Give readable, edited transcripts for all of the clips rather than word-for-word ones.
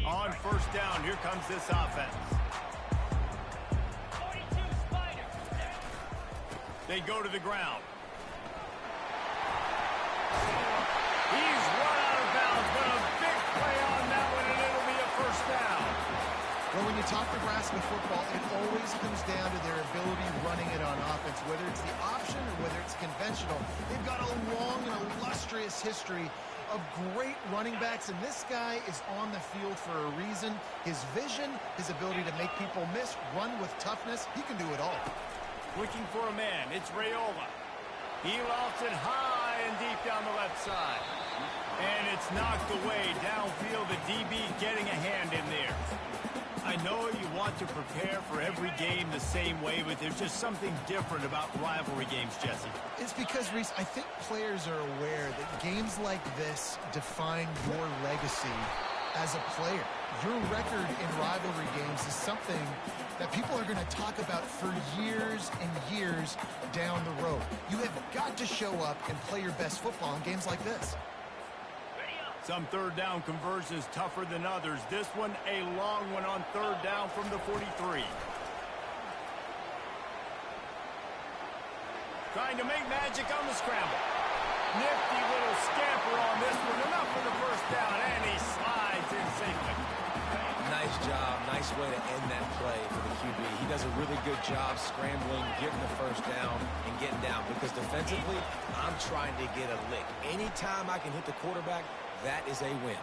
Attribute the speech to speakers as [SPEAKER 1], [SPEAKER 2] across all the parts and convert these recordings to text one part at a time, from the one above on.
[SPEAKER 1] On first down, here comes this offense. They go to the ground. He's run out of bounds, but a big play on that one, and it'll be a first down.
[SPEAKER 2] Well, when you talk Nebraska football, it always comes down to their ability running it on offense, whether it's the option or whether it's conventional. They've got a long and illustrious history of great running backs, and this guy is on the field for a reason. His vision, his ability to make people miss, run with toughness, he can do it all.
[SPEAKER 1] Looking for a man, it's Raiola. He lofts it high and deep down the left side. And it's knocked away downfield. The DB getting a hand in there. I know you want to prepare for every game the same way, but there's just something different about rivalry games, Jesse.
[SPEAKER 2] It's because, Reese, I think players are aware that games like this define your legacy as a player. Your record in rivalry games is something that people are going to talk about for years and years down the road. You have got to show up and play your best football in games like this.
[SPEAKER 1] Some third down conversions tougher than others. This one, a long one on third down from the 43. Trying to make magic on the scramble. Nifty little scamper on this one. Enough for the first down, and he slides in safely.
[SPEAKER 3] Nice job. Nice way to end that play for the QB. He does a really good job scrambling, getting the first down, and getting down. Because defensively, I'm trying to get a lick. Anytime I can hit the quarterback, that is a win.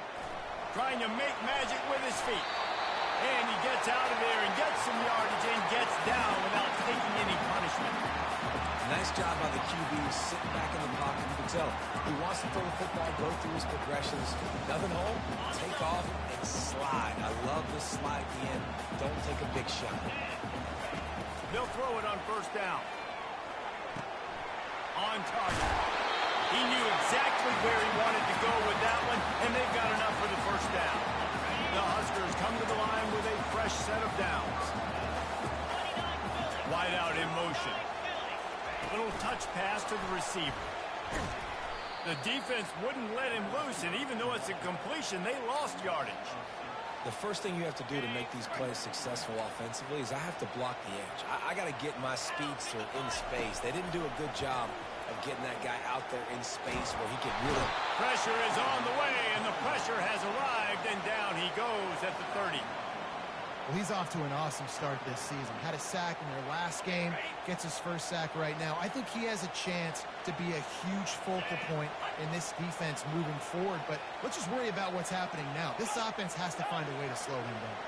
[SPEAKER 1] Trying to make magic with his feet. And he gets out of there and gets some yardage and gets down without taking any punishment.
[SPEAKER 3] Nice job by the QB, sitting back in the pocket. You can tell he wants to throw the football, go through his progressions. Nothing home, take off, and slide. I love the slide at the end. Don't take a big shot.
[SPEAKER 1] They'll throw it on first down. On target. He knew exactly where he wanted to go with that one, and they've got enough for the first down. The Huskers come to the line with a fresh set of downs. Wide out in motion. Little touch pass to the receiver. The defense wouldn't let him loose, and even though it's a completion, they lost yardage.
[SPEAKER 3] The first thing you have to do to make these plays successful offensively is I have to block the edge. I got to get my speedster in space. They didn't do a good job of getting that guy out there in space where he could really...
[SPEAKER 1] Pressure is on the way, and the pressure has arrived, and down he goes at the 30.
[SPEAKER 2] Well, he's off to an awesome start this season. Had a sack in their last game, gets his first sack right now. I think he has a chance to be a huge focal point in this defense moving forward, but let's just worry about what's happening now. This offense has to find a way to slow him down.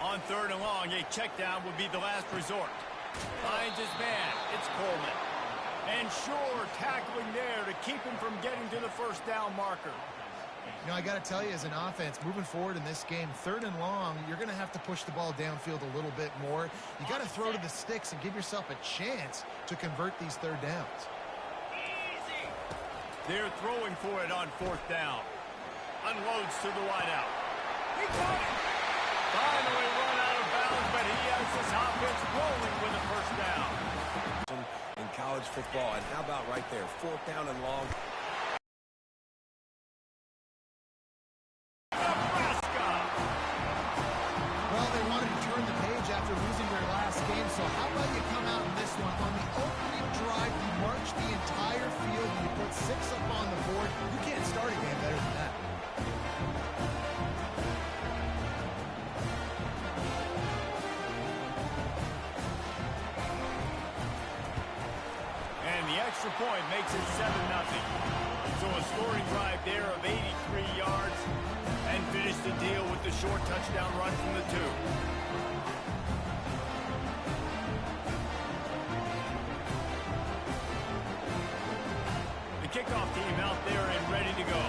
[SPEAKER 1] On third and long, a check down would be the last resort. Finds his man. It's Coleman. And Shore tackling there to keep him from getting to the first down marker.
[SPEAKER 2] You know, I got to tell you, as an offense, moving forward in this game, third and long, you're going to have to push the ball downfield a little bit more. You got to throw to the sticks and give yourself a chance to convert these third downs.
[SPEAKER 1] They're throwing for it on fourth down. Unloads to the wideout. He got it! Finally run out of bounds, but he has this offense rolling with a first down.
[SPEAKER 3] In college football, and how about right there, fourth down and long.
[SPEAKER 1] Nebraska!
[SPEAKER 2] Well, they wanted to turn the page after losing their last game, so how about you come out in this one? On the opening drive, you march the entire field, and you put 6 up on the board. You can't start a game better than that.
[SPEAKER 1] Extra point makes it 7-0. So a scoring drive there of 83 yards and finish the deal with the short touchdown run from the 2. The kickoff team out there and ready to go.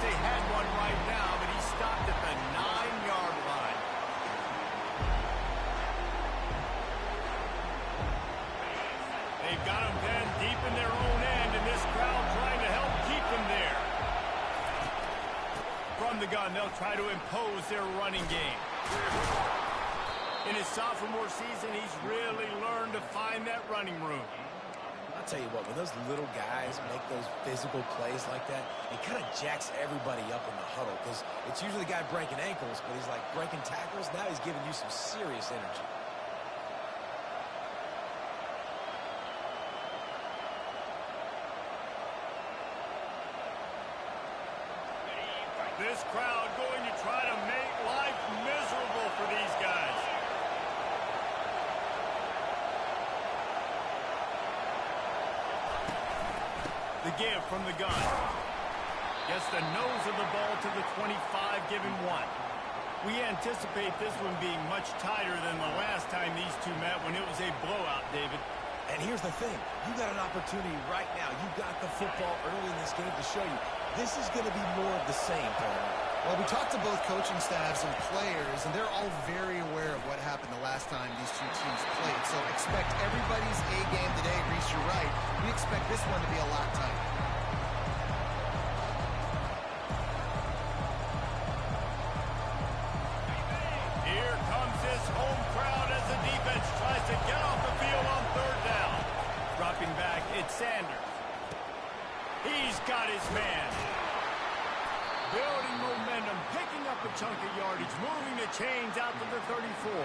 [SPEAKER 1] They had one right now, but he stopped at the 9-yard line. They've got him then deep in their own end, and this gun, they'll try to impose their running game. In his sophomore season, he's really learned to find that running room.
[SPEAKER 3] I'll tell you what, when those little guys make those physical plays like that, it kind of jacks everybody up in the huddle because it's usually the guy breaking ankles, but he's like breaking tackles. Now he's giving you some serious energy.
[SPEAKER 1] This crowd going to try to make life miserable for these guys. The give from the gun. Gets the nose of the ball to the 25, giving 1. We anticipate this one being much tighter than the last time these two met when it was a blowout, David.
[SPEAKER 3] And here's the thing. You got an opportunity right now. You got the football early in this game to show you. This is going to be more of the same, Paul.
[SPEAKER 2] Well, we talked to both coaching staffs and players, and they're all very aware of what happened the last time these two teams played. So expect everybody's A game today. Reese, you're right. We expect this one to be a lot tighter.
[SPEAKER 1] Here comes this home crowd as the defense tries to get off the field on 3rd down. Dropping back, it's Sanders. He's got his man. Building momentum, picking up a chunk of yardage, moving the chains out to the 34.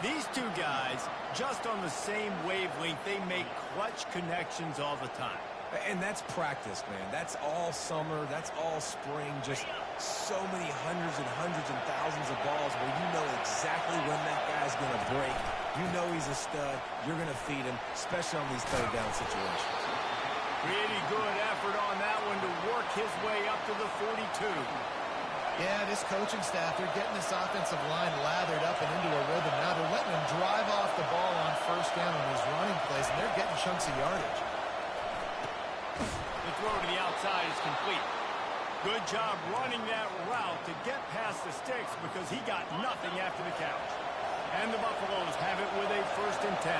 [SPEAKER 1] These two guys, just on the same wavelength, they make clutch connections all the time.
[SPEAKER 3] And that's practice, man. That's all summer. That's all spring. Just so many hundreds and thousands of balls where you know exactly when that guy's going to break. You know he's a stud. You're going to feed him, especially on these 3rd down situations.
[SPEAKER 1] Pretty good effort on that one to work his way up to the 42.
[SPEAKER 2] Yeah, this coaching staff, they're getting this offensive line lathered up and into a rhythm. Now they're letting him drive off the ball on 1st down in his running plays, and they're getting chunks of yardage.
[SPEAKER 1] The throw to the outside is complete. Good job running that route to get past the sticks because he got nothing after the catch. And the Buffaloes have it with a 1st and 10.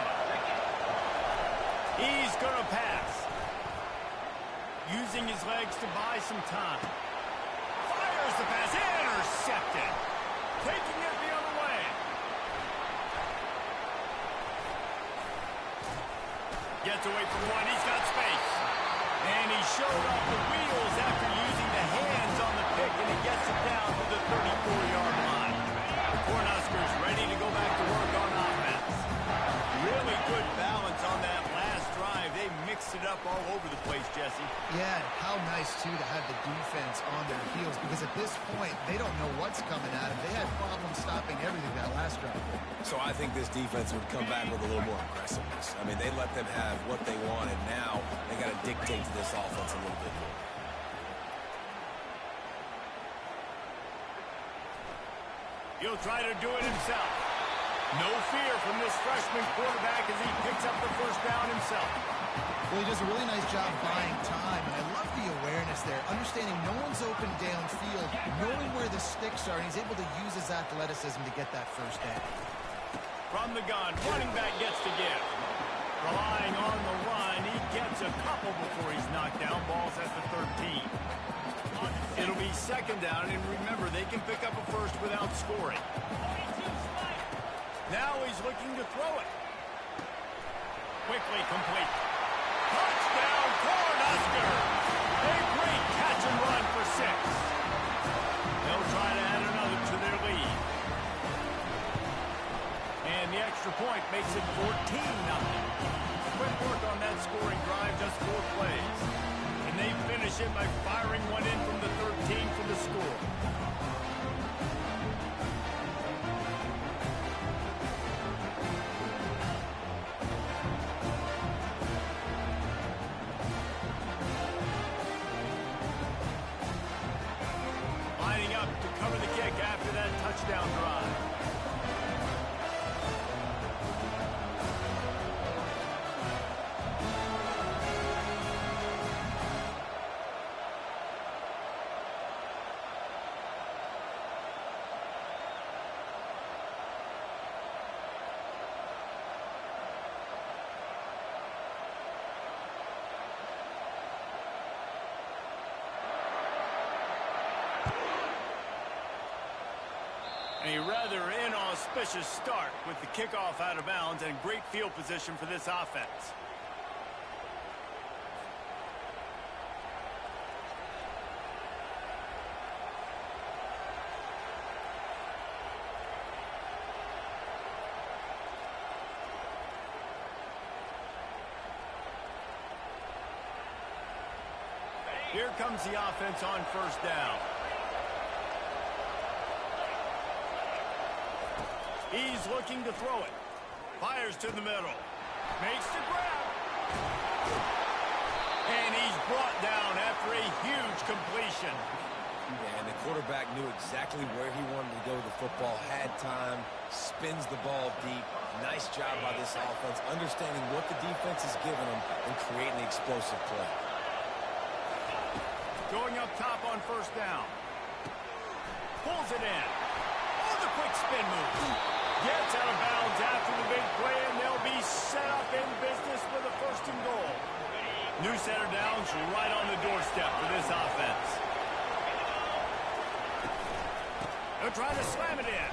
[SPEAKER 1] He's going to pass. Using his legs to buy some time. Fires the pass. Intercepted. Taking it the other way. Gets away from one. He's got space. And he showed off the wheels after using the hands on the pick, and he gets it down to the 34-yard line. The Cornhuskers ready to go back to work on offense. Really good balance on that last drive. They mixed it up all over the place, Jesse.
[SPEAKER 2] Yeah, how nice, too, to have the defense on their heels, because at this point, they don't know what's coming at them. They had problems stopping everything that last drive.
[SPEAKER 3] So I think this defense would come back with a little more aggressiveness. I mean, they let them have what they wanted. Now they got to dictate to this offense a little bit more.
[SPEAKER 1] He'll try to do it himself. No fear from this freshman quarterback as he picks up the 1st down himself.
[SPEAKER 2] Well, he does a really nice job buying time, and I love the awareness there, understanding no one's open downfield, knowing where the sticks are, and he's able to use his athleticism to get that 1st down.
[SPEAKER 1] From the gun, running back gets to give. Relying on the run, he gets a couple before he's knocked down. Ball's at the 13. It'll be 2nd down, and remember, they can pick up a 1st without scoring. Now he's looking to throw it. Quickly complete. Touchdown, Cornhuskers! A great catch and run for 6. They'll try to add another to their lead. And the extra point makes it 14-0. Quick work on that scoring drive, just 4 plays. And they finish it by firing one in from the 13 for the score. Lining up to cover the kick after that touchdown drive. A rather inauspicious start with the kickoff out of bounds and great field position for this offense. Here comes the offense on first down. He's looking to throw it. Fires to the middle. Makes the grab. And he's brought down after a huge completion.
[SPEAKER 3] And the quarterback knew exactly where he wanted to go with the football, had time, spins the ball deep. Nice job by this offense, understanding what the defense is giving them and creating the explosive play.
[SPEAKER 1] Going up top on first down. Pulls it in. Oh, the quick spin move. Gets out of bounds after the big play, and they'll be set up in business with a first and goal. New set of downs right on the doorstep for this offense. They're trying to slam it in.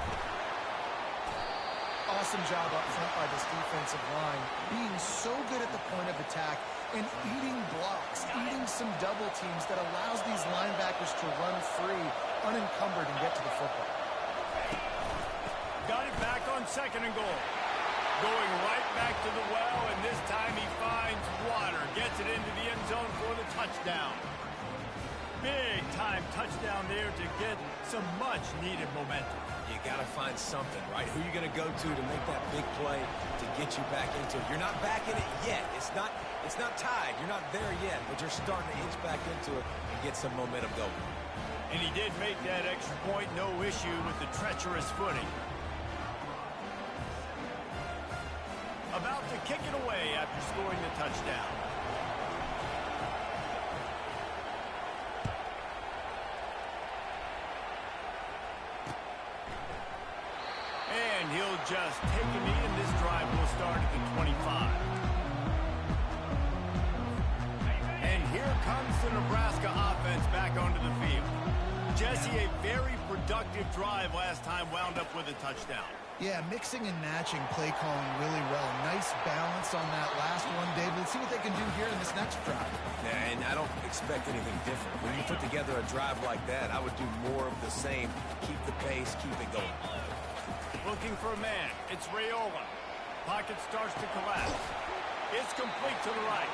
[SPEAKER 2] Awesome job up front by this defensive line, being so good at the point of attack and eating blocks, eating some double teams that allows these linebackers to run free, unencumbered, and get to the football.
[SPEAKER 1] Got it back on second and goal. Going right back to the well, and this time he finds water. Gets it into the end zone for the touchdown. Big time touchdown there to get some much needed momentum.
[SPEAKER 3] You got to find something, right? Who are you going to go to make that big play to get you back into it? You're not back in it yet. It's not tied. You're not there yet, but you're starting to inch back into it and get some momentum going.
[SPEAKER 1] And he did make that extra point, no issue with the treacherous footing. About to kick it away after scoring the touchdown. And he'll just take a knee, and this drive will start at the 25. And here comes the Nebraska offense back onto the field. Jesse, a very productive drive last time, wound up with a touchdown.
[SPEAKER 2] Yeah, mixing and matching play calling really well. Nice balance on that last one, Dave. Let's see what they can do here in this next drive.
[SPEAKER 3] Yeah, and I don't expect anything different. When you put together a drive like that, I would do more of the same. Keep the pace, keep it going.
[SPEAKER 1] Looking for a man. It's Raiola. Pocket starts to collapse. It's complete to the right.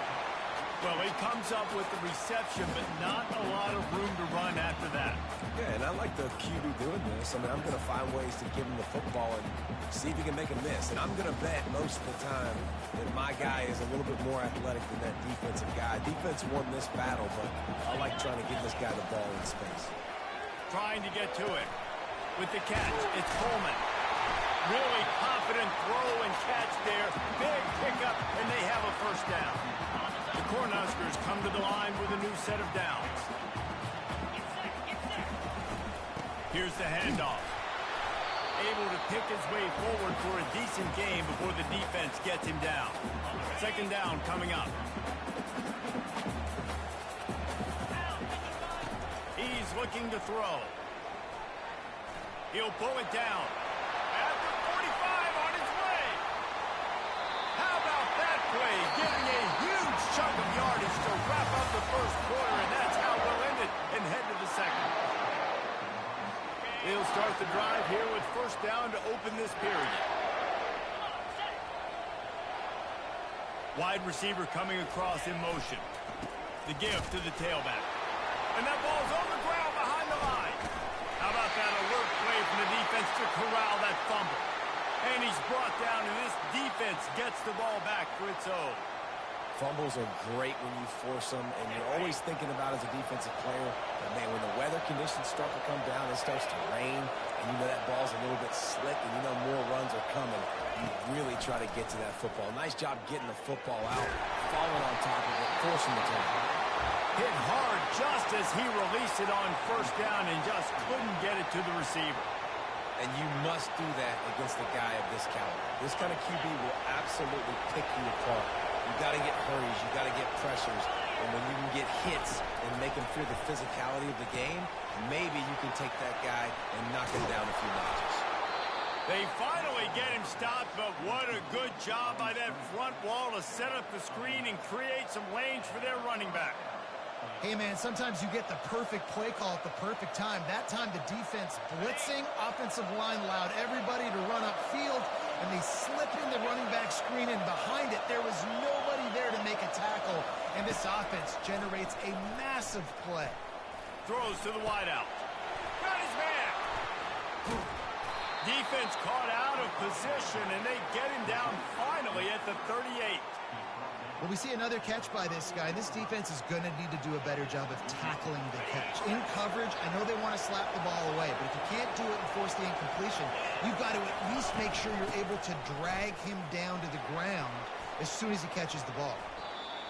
[SPEAKER 1] Well, he comes up with the reception, but not a lot of room to run after that.
[SPEAKER 3] Yeah, and I like the QB doing this. I mean, I'm going to find ways to give him the football and see if he can make a miss. And I'm going to bet most of the time that my guy is a little bit more athletic than that defensive guy. Defense won this battle, but I like trying to give this guy the ball in space.
[SPEAKER 1] Trying to get to it. With the catch, it's Coleman. Really confident throw and catch there. Big pickup, and they have a first down. The Cornhuskers come to the line with a new set of downs. Here's the handoff. Able to pick his way forward for a decent game before the defense gets him down. Second down coming up. He's looking to throw. He'll pull it down. At the 45 on his way. How about that play? Getting a huge chunk of yardage to wrap up the first quarter, and that's how we'll end it and head to the second. He'll start the drive here with first down to open this period. Wide receiver coming across in motion. The give to the tailback. And that ball's on the ground behind the line. How about that alert play from the defense to corral that fumble? And he's brought down, and this defense gets the ball back for its own.
[SPEAKER 3] Fumbles are great when you force them, and you're always thinking about as a defensive player, but man, when the weather conditions start to come down, it starts to rain, and you know that ball's a little bit slick, and you know more runs are coming. You really try to get to that football. Nice job getting the football out, falling on top of it, forcing the turnover.
[SPEAKER 1] Hit hard just as he released it on first down and just couldn't get it to the receiver.
[SPEAKER 3] And you must do that against a guy of this caliber. This kind of QB will absolutely pick you apart. You got to get hurries. You got to get pressures. And when you can get hits and make him feel the physicality of the game, maybe you can take that guy and knock him down a few notches.
[SPEAKER 1] They finally get him stopped, but what a good job by that front wall to set up the screen and create some lanes for their running back.
[SPEAKER 2] Hey, man, sometimes you get the perfect play call at the perfect time. That time the defense blitzing, offensive line allowed everybody to run upfield, and they slip in the running back screen, and behind it there was nobody there to make a tackle, and this offense generates a massive play.
[SPEAKER 1] Throws to the wideout. Got his man. Defense caught out of position, and they get him down finally at the 38.
[SPEAKER 2] Well, we see another catch by this guy. This defense is going to need to do a better job of tackling the catch. In coverage, I know they want to slap the ball away, but if you can't do it and force the incompletion, you've got to at least make sure you're able to drag him down to the ground as soon as he catches the ball.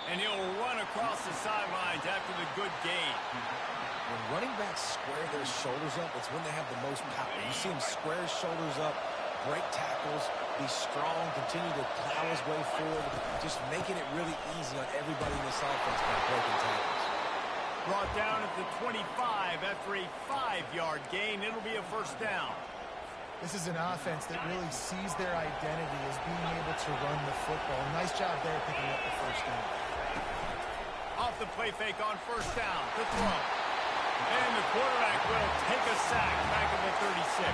[SPEAKER 1] And he'll run across the sidelines after the good gain.
[SPEAKER 3] When running backs square their shoulders up, it's when they have the most power. You see him square his shoulders up, break tackles, be strong, continue to plow his way forward, just making it really easy on everybody in this offense by breaking tackles.
[SPEAKER 1] Brought down at the 25 after a 5-yard gain. It'll be a first down.
[SPEAKER 2] This is an offense that really sees their identity as being able to run the football. Nice job there picking up the first down.
[SPEAKER 1] Off the play fake on first down. The throw. And the quarterback will take a sack back at the 36.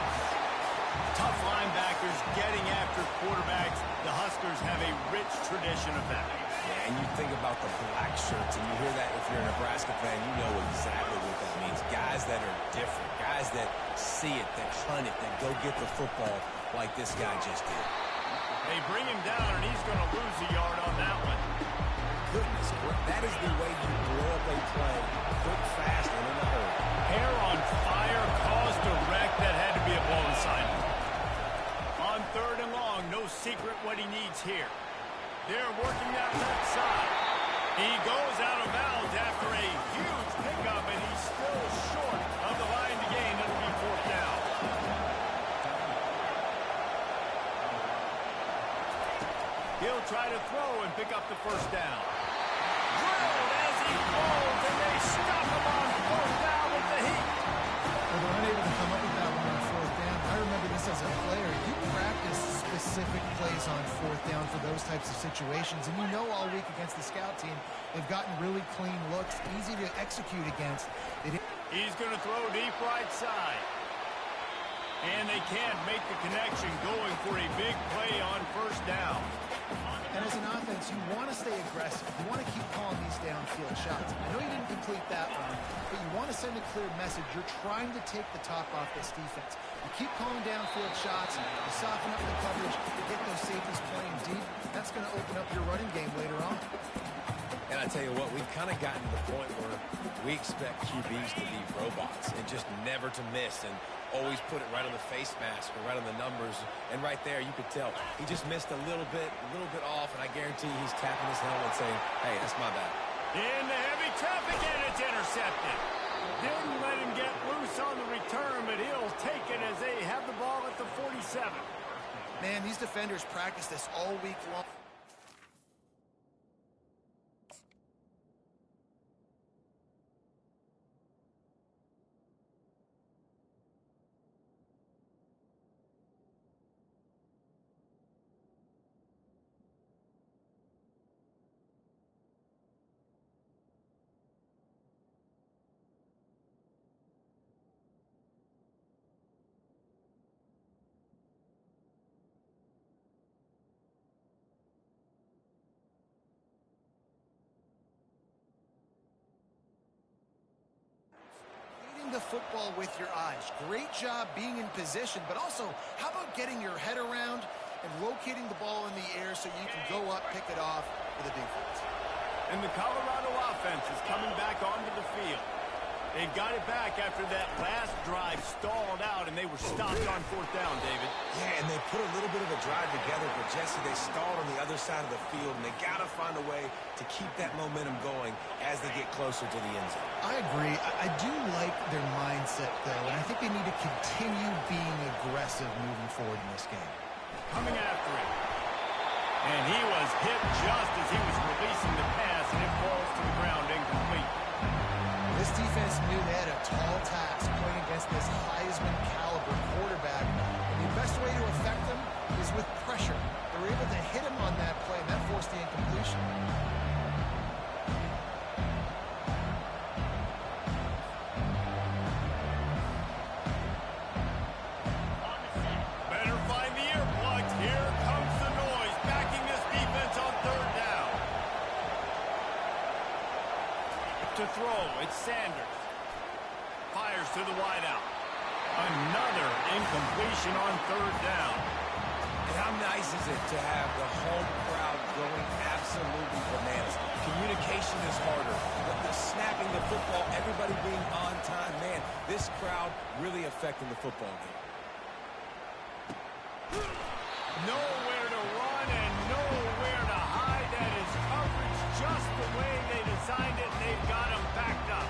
[SPEAKER 1] Tough linebackers getting after quarterbacks. The Huskers have a rich tradition of that.
[SPEAKER 3] Yeah, and you think about the black shirts, and you hear that if you're a Nebraska fan, you know exactly what that means. Guys that are different, guys that see it, that hunt it, that go get the football like this guy just did.
[SPEAKER 1] They bring him down, and he's going to lose a yard on that one.
[SPEAKER 3] Goodness, that is the way you blow up a play quick, fast, and in a hurry.
[SPEAKER 1] Hair on fire caused a wreck that had to be a blown assignment. On third and long, no secret what he needs here. They're working that left side. He goes out of bounds after a huge pickup, and he's still short of the line to gain. It'll be fourth down. He'll try to throw and pick up the first down. Drilled as he falls, and they stop him on fourth down with the heat.
[SPEAKER 2] Well, they're unable to come up with that one on fourth down. I remember this as a player. You practice specific plays on fourth down for those types of situations, and you know all week against the scout team, they've gotten really clean looks, easy to execute against.
[SPEAKER 1] He's going to throw deep right side. And they can't make the connection, going for a big play on first down.
[SPEAKER 2] And as an offense, you want to stay aggressive. You want to keep calling these downfield shots. I know you didn't complete that one, but you want to send a clear message. You're trying to take the top off this defense. You keep calling downfield shots, you soften up the coverage, you get those safeties playing deep. That's going to open up your running game later on.
[SPEAKER 3] And I tell you what, we've kind of gotten to the point where we expect QBs to be robots and just never to miss and always put it right on the face mask or right on the numbers. And right there, you could tell he just missed a little bit off, and I guarantee he's tapping his helmet saying, hey, that's my bad.
[SPEAKER 1] In the heavy traffic, and it's intercepted. Didn't let him get loose on the return, but he'll take it as they have the ball at the 47.
[SPEAKER 2] Man, these defenders practice this all week long. The football with your eyes. Great job being in position, but also how about getting your head around and locating the ball in the air so you can go up, pick it off for the defense.
[SPEAKER 1] And the Colorado offense is coming back onto the field. They got it back after that last drive stalled out, and they were stopped on fourth down, David.
[SPEAKER 3] Yeah, and they put a little bit of a drive together, but Jesse, they stalled on the other side of the field, and they got to find a way to keep that momentum going as they get closer to the end zone.
[SPEAKER 2] I agree. I do like their mindset, though, and I think they need to continue being aggressive moving forward in this game.
[SPEAKER 1] Coming after it. And he was hit just as he was releasing the pass, and it falls to the ground incomplete.
[SPEAKER 2] This defense knew they had a tall task playing against this Heisman caliber quarterback, and the best way to with pressure. They were able to hit him on that play, and that forced the incompletion.
[SPEAKER 1] Better find the earplugs. Here comes the noise, backing this defense on third down. To throw, it's Sanders. Fires to the wideout. Another incompletion on third down.
[SPEAKER 3] And how nice is it to have the home crowd going absolutely bananas? Communication is harder. The snapping the football, everybody being on time. Man, this crowd really affecting the football game.
[SPEAKER 1] Nowhere to run and nowhere to hide. That is coverage just the way they designed it. They've got him backed up.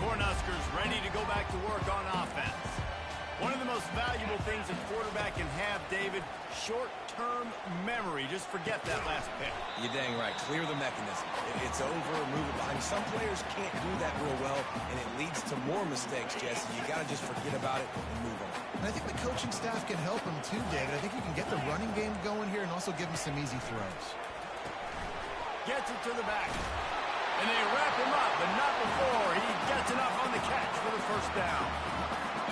[SPEAKER 1] Cornhuskers ready to go back to work on offense. One of the most valuable things a quarterback can have, David, short-term memory. Just forget that last pick.
[SPEAKER 3] You're dang right. Clear the mechanism. It's over, move it behind. Some players can't do that real well, and it leads to more mistakes, Jesse. You got to just forget about it and move on.
[SPEAKER 2] And I think the coaching staff can help him too, David. I think you can get the running game going here and also give him some easy throws.
[SPEAKER 1] Gets it to the back. And they wrap him up, but not before he gets enough on the catch for the first down.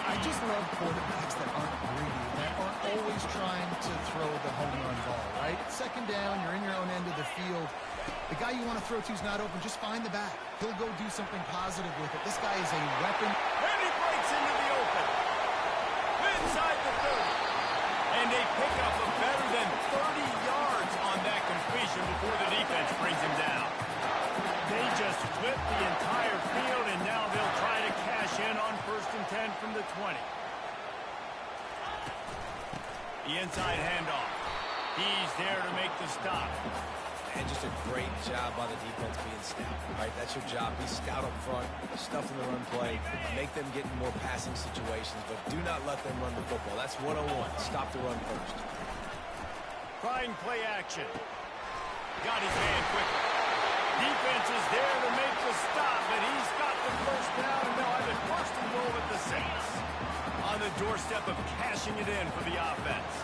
[SPEAKER 2] I just love quarterbacks that aren't greedy, that aren't always trying to throw the home run ball, right? Second down, you're in your own end of the field. The guy you want to throw to is not open. Just find the back. He'll go do something positive with it. This guy is a weapon.
[SPEAKER 1] And he breaks into the open. Inside the 30. And they pick up a better than 30 yards on that completion before the defense brings him down. They just flip the entire field, and now they'll try to cash in on 1st and 10 from the 20. The inside handoff. He's there to make the stop.
[SPEAKER 3] And just a great job by the defense being stout. Right, that's your job. Be stout up front, stuff in the run play, make them get in more passing situations, but do not let them run the football. That's 101. Stop the run first.
[SPEAKER 1] Trying play action. Got his hand quickly. Defense is there to make the stop, but he's got the first down, and they'll have it first and goal at the Saints. On the doorstep of cashing it in for the offense.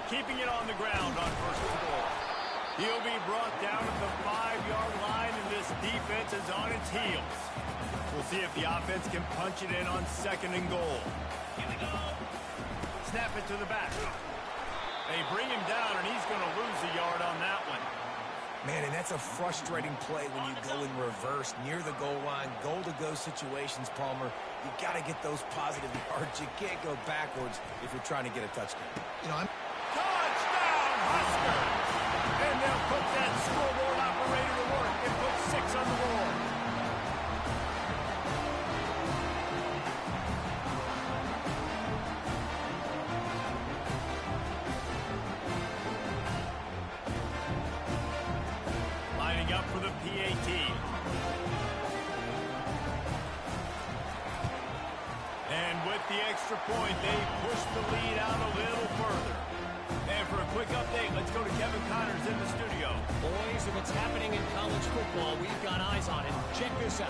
[SPEAKER 1] Keeping it on the ground on 1st and goal. He'll be brought down at the 5-yard line, and this defense is on its heels. We'll see if the offense can punch it in on 2nd and goal. Here we go. Snap it to the back. They bring him down, and he's going to lose a yard on that one.
[SPEAKER 3] Man, and that's a frustrating play when you go in reverse near the goal line, goal-to-go situations, Palmer. You got to get those positive yards. You can't go backwards if you're trying to get a touchdown.
[SPEAKER 2] You know,
[SPEAKER 1] Touchdown, Huskers! And they'll put that scoreboard operator to work and put 6 on the board. Lining up for the PAT. And with the extra point, they push the lead out a little further. And for a quick update, let's go to Kevin Connors in the studio.
[SPEAKER 4] Boys, if it's happening in college football, we've got eyes on it. Check this out.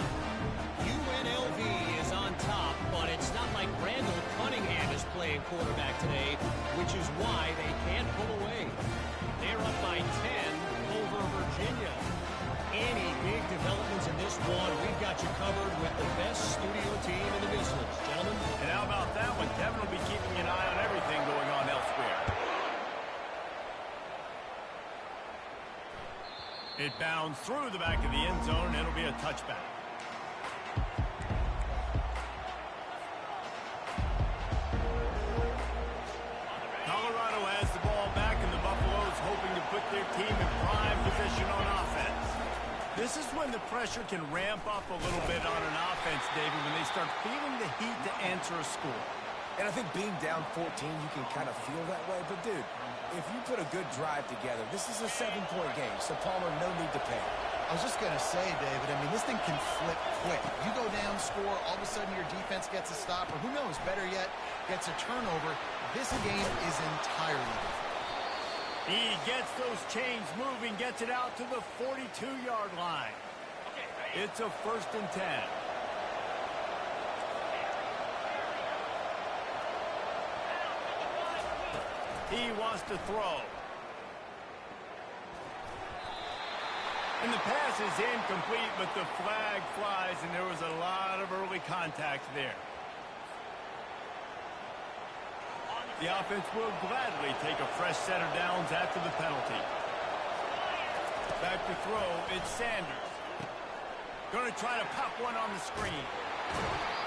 [SPEAKER 4] UNLV is on top, but it's not like Randall Cunningham is playing quarterback today, which is why they can't pull away. They're up by 10 over Virginia. Any big developments in this one, we've got you covered with the best studio team in the business. Gentlemen.
[SPEAKER 1] And how about that one? Kevin will be keeping an eye on everything going on elsewhere. It bounds through the back of the end zone, and it'll be a touchback. Colorado has the ball back, and the Buffaloes hoping to put their team in prime position on offense. This is when the pressure can ramp up a little bit on an offense, David, when they start feeling the heat to answer a score.
[SPEAKER 3] And I think being down 14, you can kind of feel that way. But, dude, if you put a good drive together, this is a 7-point game. So, Palmer, no need to panic.
[SPEAKER 2] I was just going to say, David, I mean, this thing can flip quick. You go down, score, all of a sudden your defense gets a stop, or who knows, better yet, gets a turnover. This game is entirely different.
[SPEAKER 1] He gets those chains moving, gets it out to the 42-yard line. It's a 1st and 10. He wants to throw. And the pass is incomplete, but the flag flies, and there was a lot of early contact there. The offense will gladly take a fresh set of downs after the penalty. Back to throw, it's Sanders. Going to try to pop one on the screen.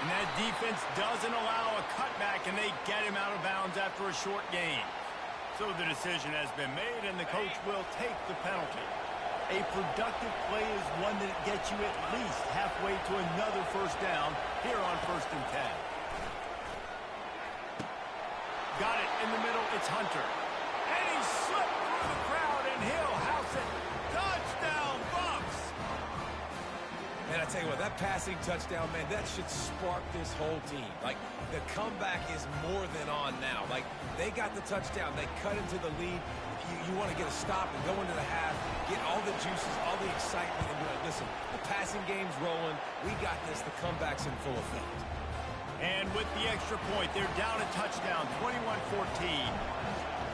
[SPEAKER 1] And that defense doesn't allow a cutback, and they get him out of bounds after a short gain. So the decision has been made, and the coach will take the penalty. A productive play is one that gets you at least halfway to another 1st down here on 1st and 10. Got it in the middle. It's Hunter. And he slipped through the crowd, and he'll house it. Touchdown, Bucs!
[SPEAKER 3] Man, I tell you what, that passing touchdown, man, that should spark this whole team. Like, the comeback is more than on now. Like, they got the touchdown. They cut into the lead. You want to get a stop and go into the half, get all the juices, all the excitement, and be like, listen, the passing game's rolling. We got this. The comeback's in full effect.
[SPEAKER 1] And with the extra point, they're down a touchdown, 21-14.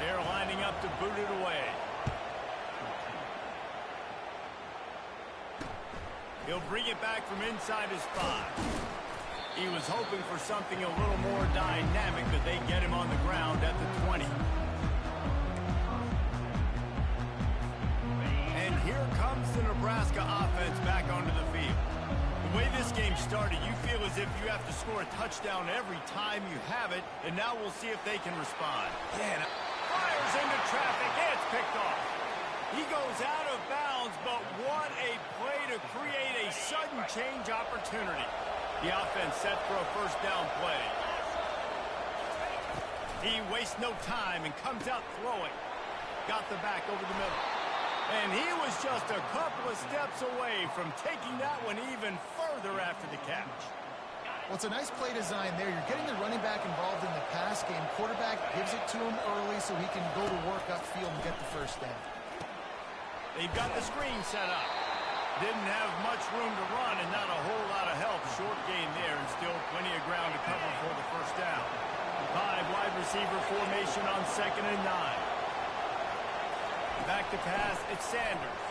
[SPEAKER 1] They're lining up to boot it away. He'll bring it back from inside his 5. He was hoping for something a little more dynamic, but they get him on the ground at the 20. And here comes the Nebraska offense back onto the field. The way this game started, you feel as if you have to score a touchdown every time you have it, and now we'll see if they can respond.
[SPEAKER 3] Yeah.
[SPEAKER 1] Fires into traffic, it's picked off. He goes out of bounds, but what a play to create a sudden change opportunity. The offense set for a 1st down play. He wastes no time and comes out throwing. Got the back over the middle. And he was just a couple of steps away from taking that one even further after the catch.
[SPEAKER 2] Well, it's a nice play design there. You're getting the running back involved in the pass game. Quarterback gives it to him early so he can go to work upfield and get the 1st down.
[SPEAKER 1] They've got the screen set up. Didn't have much room to run and not a whole lot of help. Short gain there and still plenty of ground to cover for the 1st down. 5 wide receiver formation on 2nd and 9. Back to pass, it's Sanders.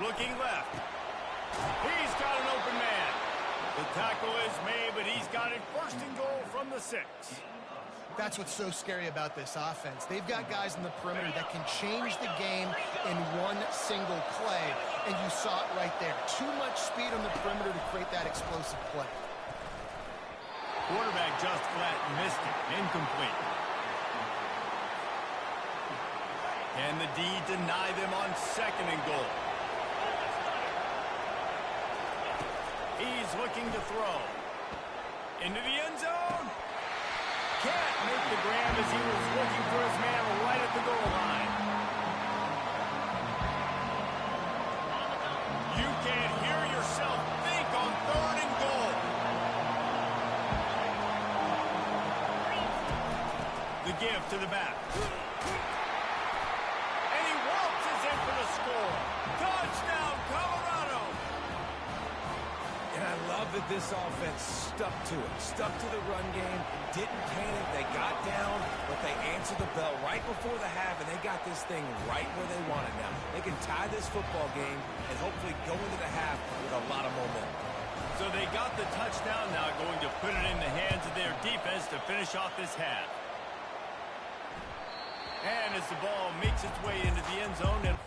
[SPEAKER 1] Looking left. He's got an open man. The tackle is made, but he's got it 1st and goal from the 6.
[SPEAKER 2] That's what's so scary about this offense. They've got guys in the perimeter that can change the game in one single play, and you saw it right there. Too much speed on the perimeter to create that explosive play.
[SPEAKER 1] Quarterback just flat missed it. Incomplete. Can the D deny them on 2nd and goal? He's looking to throw. Into the end zone. Can't make the grab as he was looking for his man right at the goal line. You can hear yourself think on 3rd and goal. The give to the back. And he waltzes in for the score. Touchdown, Colorado.
[SPEAKER 3] And I love that this offense stuck to it, stuck to the run game, didn't panic. They got down, but they answered the bell right before the half, and they got this thing right where they want it now. They can tie this football game and hopefully go into the half with a lot of momentum.
[SPEAKER 1] So they got the touchdown, now going to put it in the hands of their defense to finish off this half. And as the ball makes its way into the end zone, and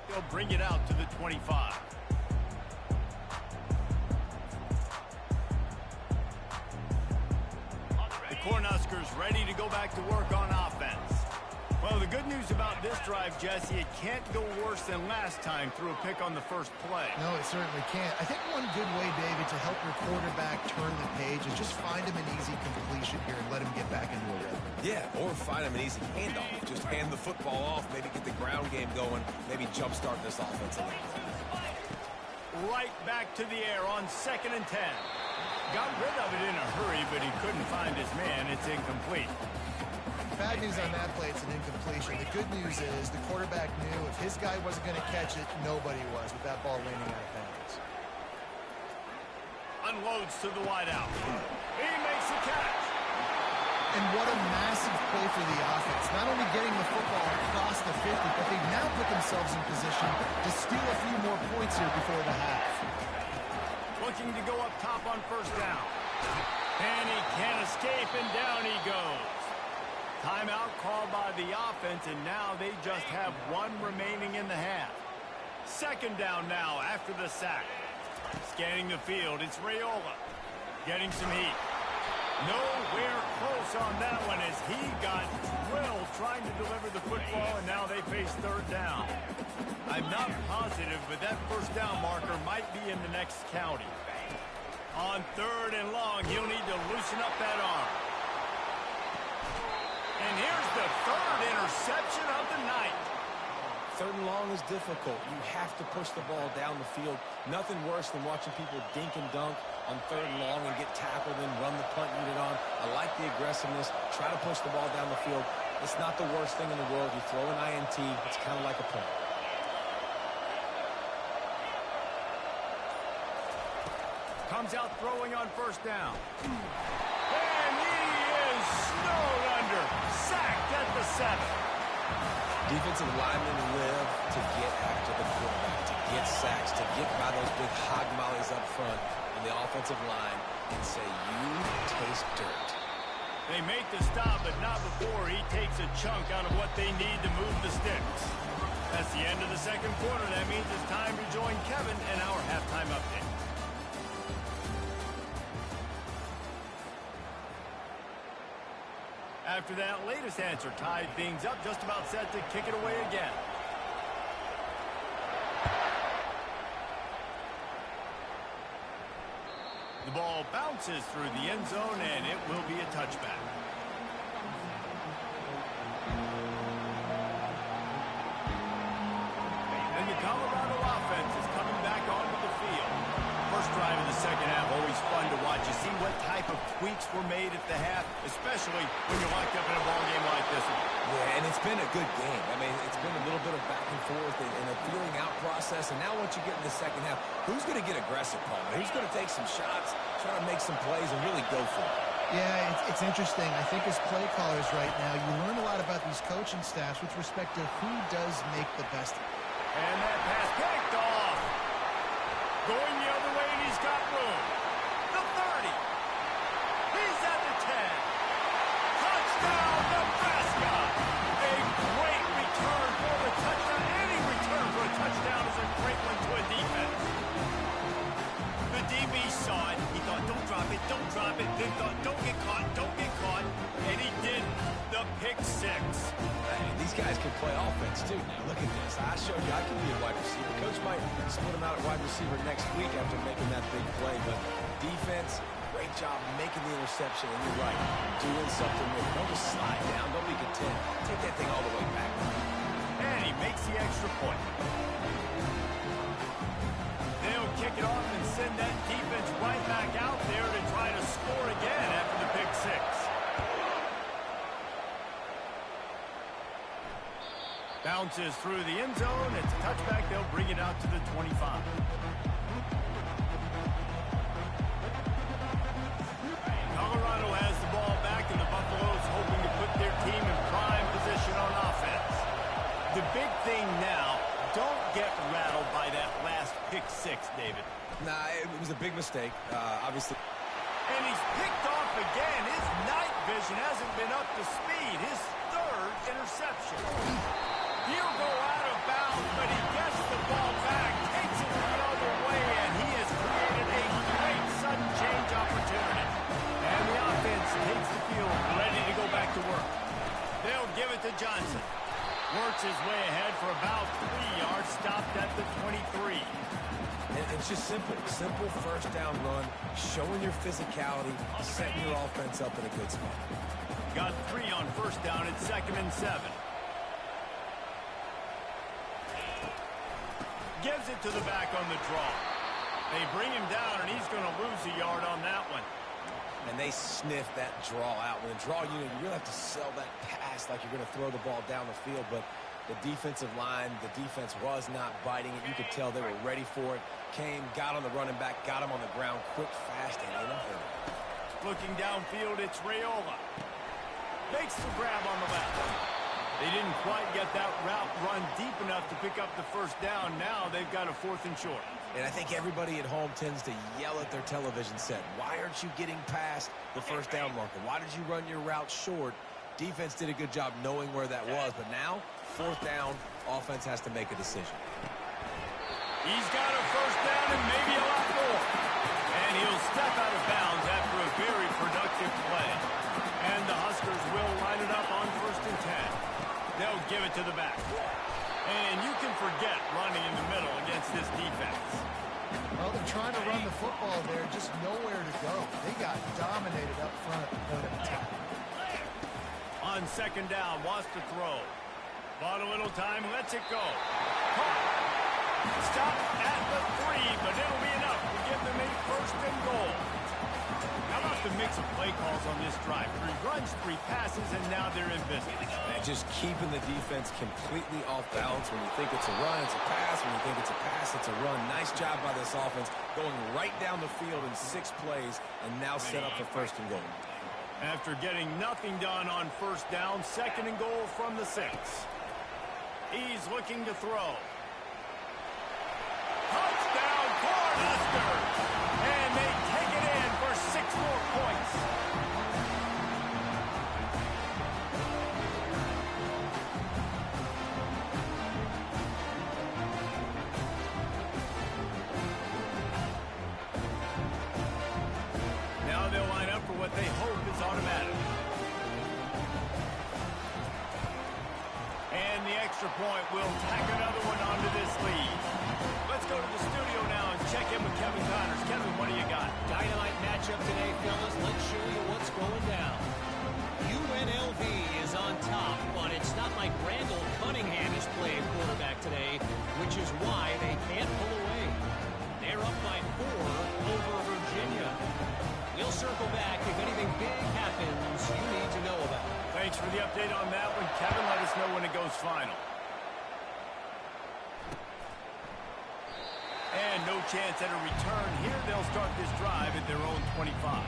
[SPEAKER 1] They'll bring it out to the 25. The Cornhuskers ready to go back to work on offense. Well, the good news about this drive, Jesse, it can't go worse than last time through a pick on the first play.
[SPEAKER 2] No, it certainly can't. I think one good way, David, to help your quarterback turn the page is just find him an easy completion here and let him get back into a rhythm.
[SPEAKER 3] Yeah, or find him an easy handoff. Just hand the football off, maybe get the ground game going, maybe jumpstart this offense a little.
[SPEAKER 1] Right back to the air on 2nd and 10. Got rid of it in a hurry, but he couldn't find his man. It's incomplete.
[SPEAKER 2] Bad news on that play, it's an incompletion. The good news is the quarterback knew if his guy wasn't going to catch it, nobody was with that ball landing out of bounds.
[SPEAKER 1] Unloads to the wideout. He makes a catch.
[SPEAKER 2] And what a massive play for the offense. Not only getting the football across the 50, but they've now put themselves in position to steal a few more points here before the half.
[SPEAKER 1] Looking to go up top on 1st down. And he can't escape, and down he goes. Timeout called by the offense, and now they just have one remaining in the half. 2nd down now after the sack. Scanning the field, it's Raiola. Getting some heat. Nowhere close on that one as he got drilled trying to deliver the football, and now they face 3rd down. I'm not positive, but that 1st down marker might be in the next county. On 3rd and long, he'll need to loosen up that arm. And here's the 3rd interception of the night.
[SPEAKER 3] 3rd and long is difficult. You have to push the ball down the field. Nothing worse than watching people dink and dunk on 3rd and long and get tackled and run the punt unit on. I like the aggressiveness. Try to push the ball down the field. It's not the worst thing in the world. You throw an INT, it's kind of like a punt.
[SPEAKER 1] Comes out throwing on 1st down. And he is snowed under. Sacked at the 7.
[SPEAKER 3] Defensive linemen live to get after the quarterback, to get sacks, to get by those big hog mollies up front on the offensive line and say, you taste dirt.
[SPEAKER 1] They make the stop, but not before he takes a chunk out of what they need to move the sticks. That's the end of the 2nd quarter. That means it's time to join Kevin in our halftime update. After that latest answer tied things up, just about set to kick it away again. The ball bounces through the end zone, and it will be a touchback. And the Colorado offense is coming back onto the field. First drive of the 2nd half, always fun to watch. You see what type of tweaks were made at the half, especially when you're locked up in a ball game like this one.
[SPEAKER 3] Yeah, and it's been a good game. I mean, it's been a little bit of back and forth and a feeling out process. And now once you get in the 2nd half, who's going to get aggressive, Paul? Who's going to take some shots, try to make some plays, and really go for it?
[SPEAKER 2] Yeah, it's interesting. I think as play callers right now, you learn a lot about these coaching staffs with respect to who does make the best.
[SPEAKER 1] And that pass picked off. Going the other way, and he's got room. The 30. He's at the 10. Touchdown, Nebraska. A great return for the touchdown. Any return for a touchdown is a great one to a defense. The DB saw it. He thought, don't drop it, don't drop it. Then thought, don't get caught, don't get caught. And he did the pick 6.
[SPEAKER 3] Hey, these guys can play offense, too. Now, look at this. I showed you I can be a wide receiver. Coach might split him out at wide receiver next week after making that big play. But defense, great job making the interception. And you're right, doing something with it. Don't just slide down. Don't be content. Take that thing all the way back.
[SPEAKER 1] And he makes the extra point. They'll kick it off and send that defense right back out there to try to score again after the pick 6. Bounces through the end zone. It's a touchback. They'll bring it out to the 25. Colorado has the ball back, and the Buffaloes hoping to put their team in prime position on offense. The big thing now, don't get rattled by that last pick 6, David.
[SPEAKER 3] Nah, it was a big mistake, obviously.
[SPEAKER 1] And he's picked off again. His night vision hasn't been up to speed. His 3rd interception. He'll go out of bounds, but he gets
[SPEAKER 3] It's just simple. Simple first down run, showing your physicality, setting your offense up in a good spot.
[SPEAKER 1] Got 3 on first down. It's 2nd and 7. Gives it to the back on the draw. They bring him down, and he's going to lose a yard on that one.
[SPEAKER 3] And they sniff that draw out. When a draw unit, you really have to sell that pass like you're going to throw the ball down the field. But the defensive line, the defense was not biting it. You could tell they were ready for it. Came, got on the running back, got him on the ground quick, fast, and in a hurry.
[SPEAKER 1] Looking downfield, it's Raiola. Makes the grab on the left. They didn't quite get that route run deep enough to pick up the first down. Now they've got a 4th and short.
[SPEAKER 3] And I think everybody at home tends to yell at their television set. Why aren't you getting past the first down marker? Why did you run your route short? Defense did a good job knowing where that was. But now, 4th down, offense has to make a decision.
[SPEAKER 1] He's got a first down and maybe a lot more. And he'll step out of bounds after a very productive play. And the Huskers will line it up on 1st and 10. They'll give it to the back. And you can forget running in the middle against this defense.
[SPEAKER 2] Well, they're trying to run the football there, just nowhere to go. They got dominated up front at the point of attack.
[SPEAKER 1] On 2nd down, wants to throw. Bought a little time, lets it go. Caught. Stop at the 3, but it'll be enough to give them a 1st and goal. How about the mix of play calls on this drive? 3 runs, 3 passes, and now they're in business.
[SPEAKER 3] And just keeping the defense completely off balance. When you think it's a run, it's a pass. When you think it's a pass, it's a run. Nice job by this offense, going right down the field in 6 plays, and now set up for 1st and goal.
[SPEAKER 1] After getting nothing done on 1st down, 2nd and goal from the 6. He's looking to throw. Touchdown, Cornhuskers! And they take it in for 6 more points. Now they'll line up for what they hope is automatic. And the extra point will tack another one onto this lead. Let's go to the studio now and check in with Kevin Connors. Kevin, what do you got?
[SPEAKER 4] Dynamite matchup today, fellas. Let's show you what's going down. UNLV is on top, but it's not like Randall Cunningham is playing quarterback today, which is why they can't pull away. They're up by 4 over Virginia. We'll circle back if anything big happens you need to know about.
[SPEAKER 1] Thanks for the update on that one, Kevin. Let us know when it goes final. And no chance at a return here. They'll start this drive at their own 25.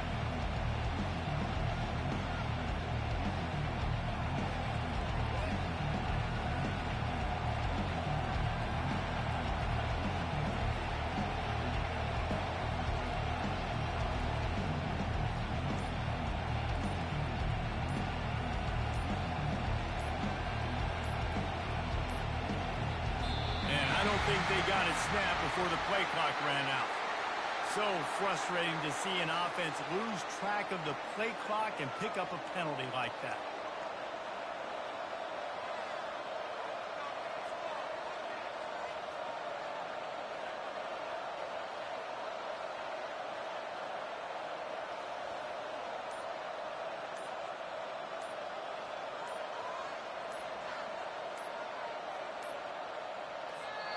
[SPEAKER 1] They got it snapped before the play clock ran out. So frustrating to see an offense lose track of the play clock and pick up a penalty like that.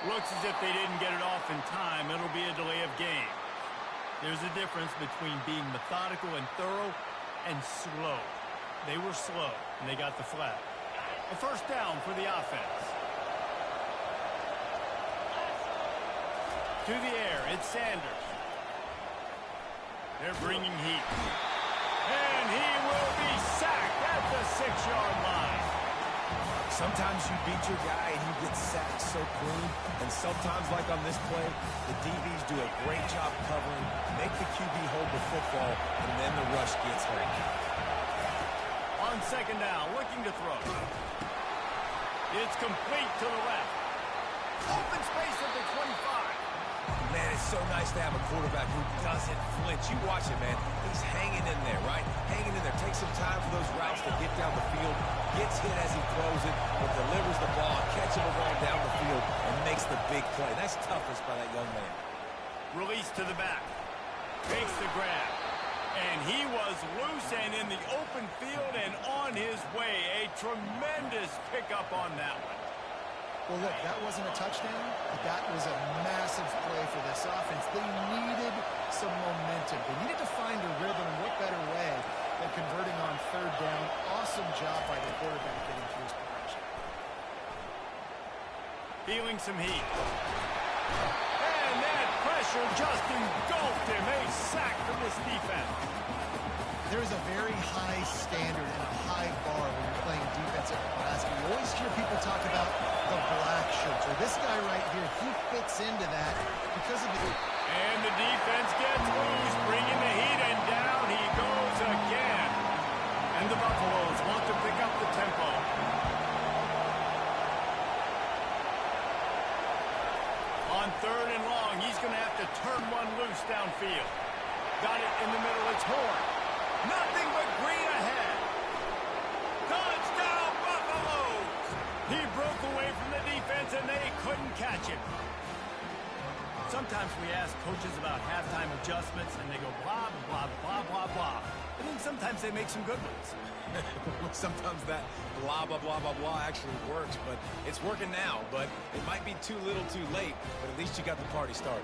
[SPEAKER 1] Looks as if they didn't get it off in time. It'll be a delay of game. There's a difference between being methodical and thorough and slow. They were slow, and they got the flag. A 1st down for the offense. To the air, it's Sanders. They're bringing heat. And he will be sacked at the 6-yard line.
[SPEAKER 3] Sometimes you beat your guy and you get sacked so clean. And sometimes, like on this play, the DBs do a great job covering, make the QB hold the football, and then the rush gets home.
[SPEAKER 1] On 2nd down, looking to throw. It's complete to the left. Open space at the 25.
[SPEAKER 3] Man, it's so nice to have a quarterback who doesn't flinch. You watch it, man. He's hanging in there, right? Hanging in there. Takes some time for those routes to get down the field. Gets hit as he throws it, but delivers the ball, catches the ball down the field, and makes the big play. That's toughness by that young man.
[SPEAKER 1] Release to the back. Makes the grab. And he was loose and in the open field and on his way. A tremendous pickup on that one.
[SPEAKER 2] Well, look, that wasn't a touchdown, but that was a massive play for this offense. They needed some momentum. They needed to find a rhythm, and what better way than converting on third down. Awesome job by the quarterback getting through his progression.
[SPEAKER 1] Feeling some heat. And that pressure just engulfed him. A sack from this defense.
[SPEAKER 2] There is a very high standard and a high bar when you're playing defense at Nebraska. You always hear people talk about the black shirts. Or this guy right here, he fits into that because of the...
[SPEAKER 1] And the defense gets loose, bringing the heat, and down he goes again. And the Buffaloes want to pick up the tempo. On third and long, he's going to have to turn one loose downfield. Got it in the middle, it's Horn. Nothing but green ahead. Touchdown, Buffaloes! He broke away from the defense, and they couldn't catch him. Sometimes we ask coaches about halftime adjustments, and they go blah, blah, blah, blah, blah. I think sometimes they make some good ones.
[SPEAKER 3] Sometimes that blah, blah, blah, blah, blah actually works, but it's working now. But it might be too little too late, but at least you got the party started.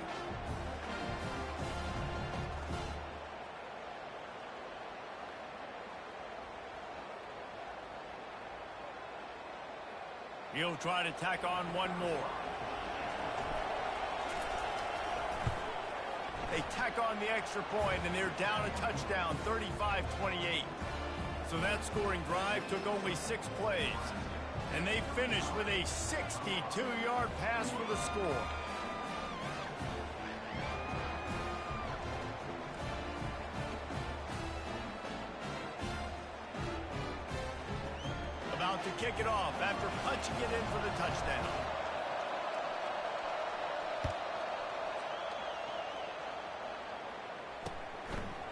[SPEAKER 1] He'll try to tack on one more. They tack on the extra point, and they're down a touchdown, 35-28. So that scoring drive took only 6 plays. And they finished with a 62-yard pass for the score. About to kick it off after punching it in for the touchdown.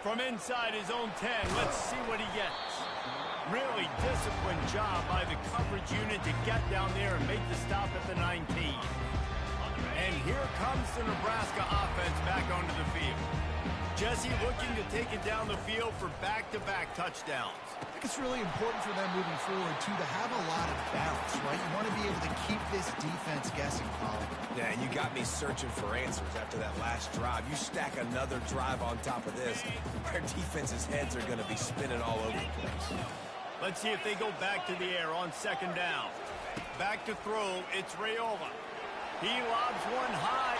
[SPEAKER 1] From inside his own 10, let's see what he gets. Really disciplined job by the coverage unit to get down there and make the stop at the 19. And here comes the Nebraska offense back onto the field. Jesse looking to take it down the field for back-to-back touchdowns.
[SPEAKER 2] I think it's really important for them moving forward, too, to have a lot of balance, right? You want to be able to keep this defense guessing, Colin.
[SPEAKER 3] Yeah, and you got me searching for answers after that last drive. You stack another drive on top of this, their defense's heads are going to be spinning all over the place.
[SPEAKER 1] Let's see if they go back to the air on second down. Back to throw, it's Raiola. He lobs one high.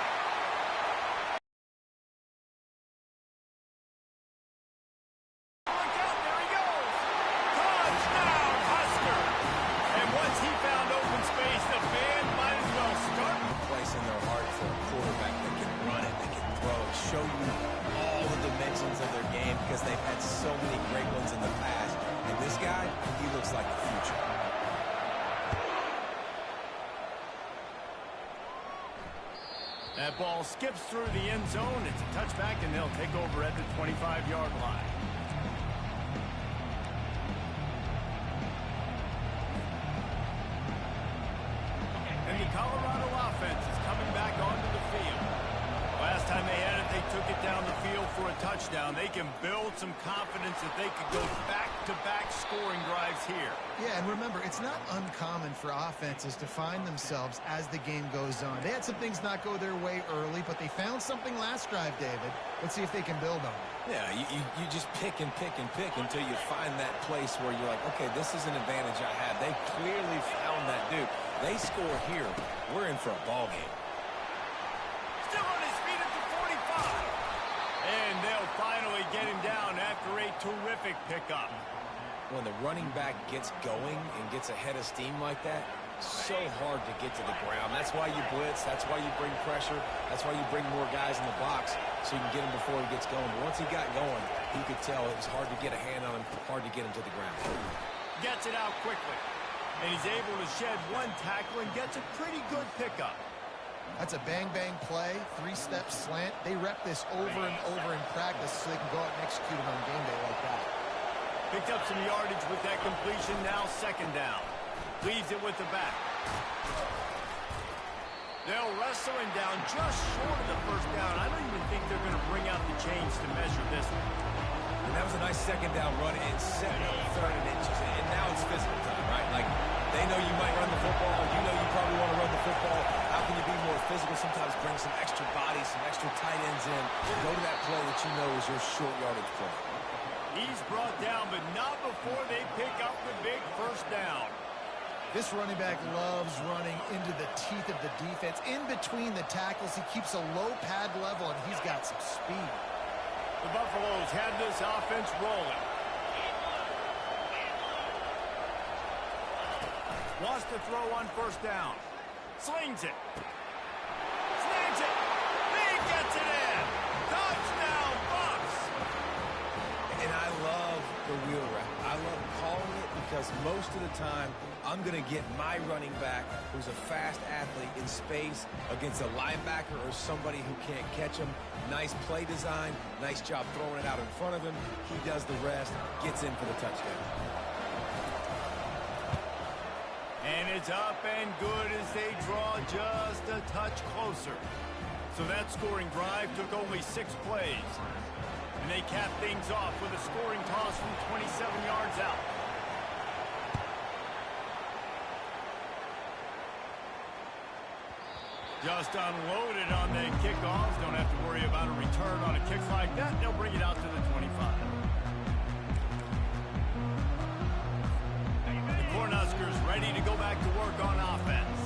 [SPEAKER 3] Show you all the dimensions of their game because they've had so many great ones in the past. And this guy, he looks like the future.
[SPEAKER 1] That ball skips through the end zone. It's a touchback, and they'll take over at the 25-yard line. And the Colorado offense is coming back onto the field. Last time they had it, they took it down the field for a touchdown. They can build some confidence that they could go back-to-back scoring drives here.
[SPEAKER 2] Yeah, and remember, it's not uncommon for offenses to find themselves as the game goes on. They had some things not go their way early, but they found something last drive, David. Let's see if they can build on it.
[SPEAKER 3] Yeah, you just pick and pick and pick until you find that place where you're like, okay, this is an advantage I have. They clearly found that dude. They score here. We're in for a ball game.
[SPEAKER 1] Still on his feet at the 45. And they'll finally get him down after a terrific pickup.
[SPEAKER 3] When the running back gets going and gets ahead of steam like that, so hard to get to the ground. That's why you blitz. That's why you bring pressure. That's why you bring more guys in the box so you can get him before he gets going. But once he got going, you could tell it was hard to get a hand on him, hard to get him to the ground.
[SPEAKER 1] Gets it out quickly. And he's able to shed one tackle and gets a pretty good pickup.
[SPEAKER 2] That's a bang-bang play, 3-step slant. They rep this over and over in practice so they can go out and execute it on game day like that.
[SPEAKER 1] Picked up some yardage with that completion, now second down. Leaves it with the back. They'll wrestle him down just short of the first down. I don't even think they're going to bring out the chains to measure this one.
[SPEAKER 3] And that was a nice second down run and setting up third and inches. And now it's physical time, right? Like, they know you might run the football. You know you probably want to run the football. How can you be more physical? Sometimes bring some extra bodies, some extra tight ends in. Go to that play that you know is your short yardage play.
[SPEAKER 1] He's brought down, but not before they pick up the big first down.
[SPEAKER 2] This running back loves running into the teeth of the defense. In between the tackles, he keeps a low pad level, and he's got some speed.
[SPEAKER 1] The Buffaloes have this offense rolling. Wants to throw on first down. Slings it. Snags it. He gets it in. Touchdown, Bucks.
[SPEAKER 3] And I love the wheel route. I love calling it because most of the time I'm going to get my running back, who's a fast athlete, in space against a linebacker or somebody who can't catch him. Nice play design. Nice job throwing it out in front of him. He does the rest, gets in for the touchdown.
[SPEAKER 1] And it's up and good as they draw just a touch closer. So that scoring drive took only 6 plays. And they cap things off with a scoring toss from 27 yards out. Just unloaded on the kickoffs. Don't have to worry about a return on a kick like that. They'll bring it out to the 25. The Cornhuskers ready to go back to work on offense.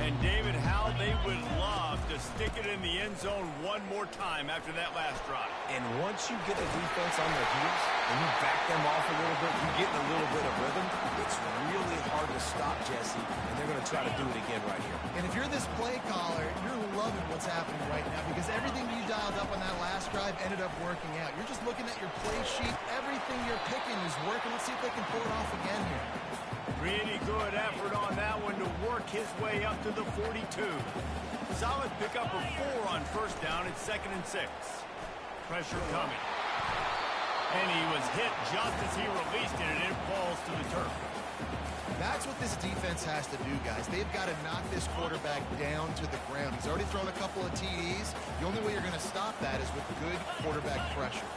[SPEAKER 1] And David, how they would love to stick it in the end zone one more time after that last drive.
[SPEAKER 3] And once you get the defense on their heels and you back them off a little bit, you get in a little bit of rhythm, it's really hard to stop Jesse, and they're going to try to do it again right here.
[SPEAKER 2] And if you're this play caller, you're loving what's happening right now because everything you dialed up on that last drive ended up working out. You're just looking at your play sheet. Everything you're picking is working. Let's see if they can pull it off again here.
[SPEAKER 1] Pretty good effort on that one to work his way up to the 42. Solid pickup of 4 on first down. It's 2nd and 6. Pressure coming. And he was hit just as he released it, and it falls to the turf.
[SPEAKER 2] That's what this defense has to do, guys. They've got to knock this quarterback down to the ground. He's already thrown a couple of TDs. The only way you're going to stop that is with good quarterback pressure.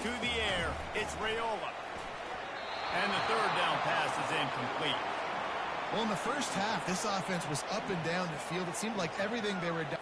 [SPEAKER 1] To the air, it's Raiola. And the third down pass is incomplete.
[SPEAKER 2] Well, in the first half, this offense was up and down the field. It seemed like everything they were doing.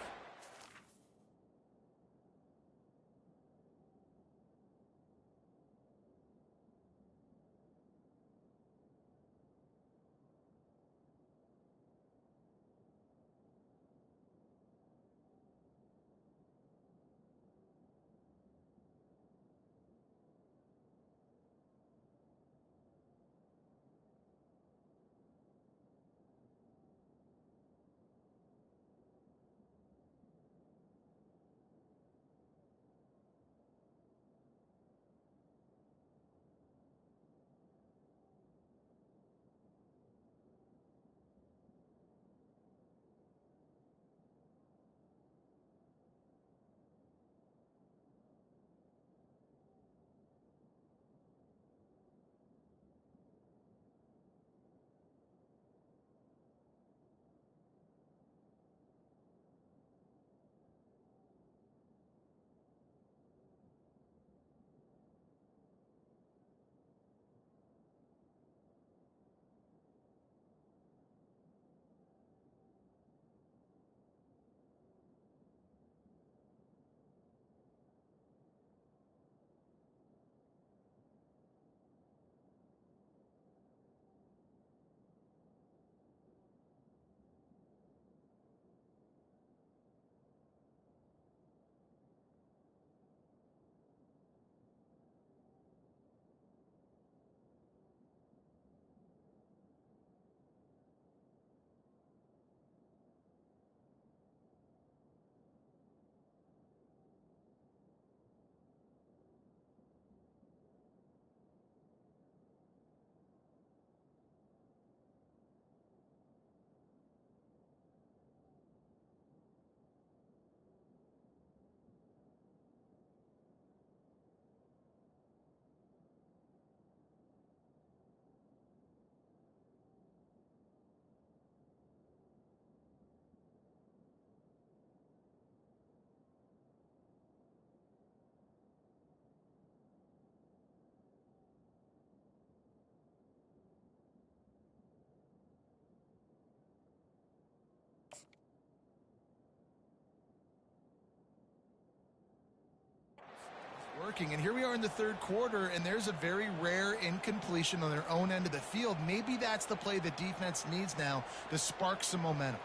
[SPEAKER 2] working. And here we are in the third quarter, and there's a very rare incompletion on their own end of the field. Maybe that's the play the defense needs now to spark some momentum.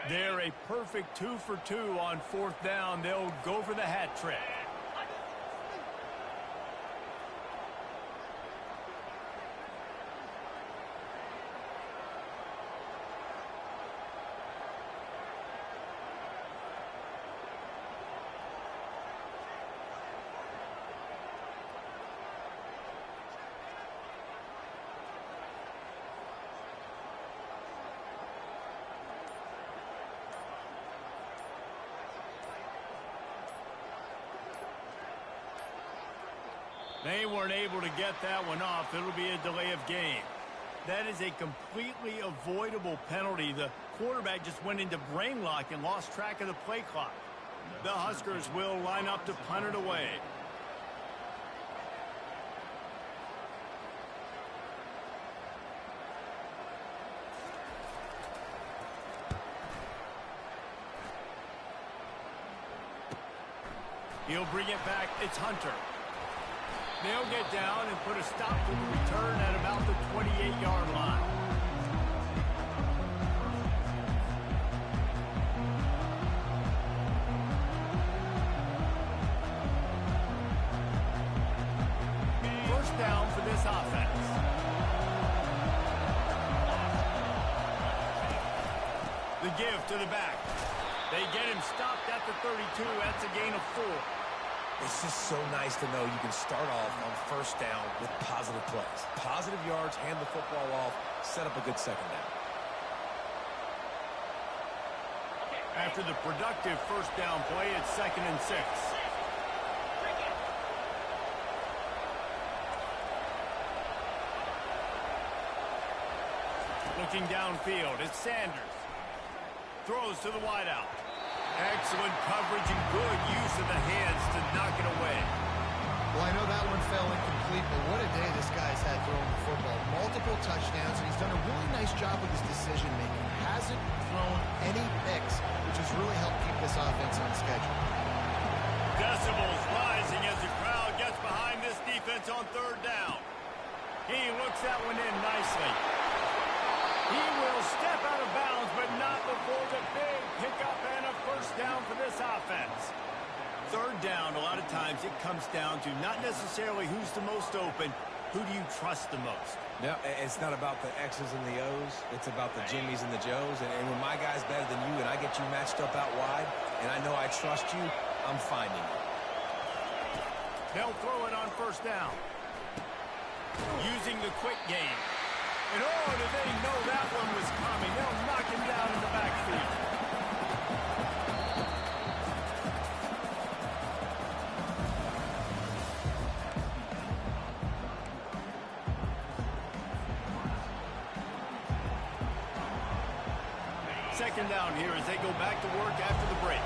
[SPEAKER 1] They're a perfect 2 for 2 on fourth down. They'll go for the hat trick. They weren't able to get that one off. It'll be a delay of game. That is a completely avoidable penalty. The quarterback just went into brain lock and lost track of the play clock. The Huskers will line up to punt it away. He'll bring it back. It's Hunter. They'll get down and put a stop to the return at about the 28-yard line. First down for this offense. The give to the back. They get him stopped at the 32. That's a gain of 4.
[SPEAKER 3] It's just so nice to know you can start off on first down with positive plays. Positive yards, hand the football off, set up a good second down.
[SPEAKER 1] After the productive first down play, it's 2nd and 6. Looking downfield, it's Sanders. Throws to the wideout. Excellent coverage and good use of the hands to knock it away.
[SPEAKER 2] Well, I know that one fell incomplete, but what a day this guy's had throwing the football. Multiple touchdowns, and he's done a really nice job with his decision-making. Hasn't thrown any picks, which has really helped keep this offense on schedule.
[SPEAKER 1] Decibels rising as the crowd gets behind this defense on third down. He looks that one in nicely. He will step out of bounds, but not before the big pickup and a first down for this offense. Third down, a lot of times it comes down to not necessarily who's the most open, who do you trust the most?
[SPEAKER 3] Yeah, it's not about the X's and the O's. It's about the Jimmies and the Joes. And when my guy's better than you and I get you matched up out wide, and I know I trust you, I'm finding you.
[SPEAKER 1] They'll throw it on first down. Using the quick game. And oh, did they know that one was coming. They'll knock him down in the backfield. Second down here as they go back to work after the break.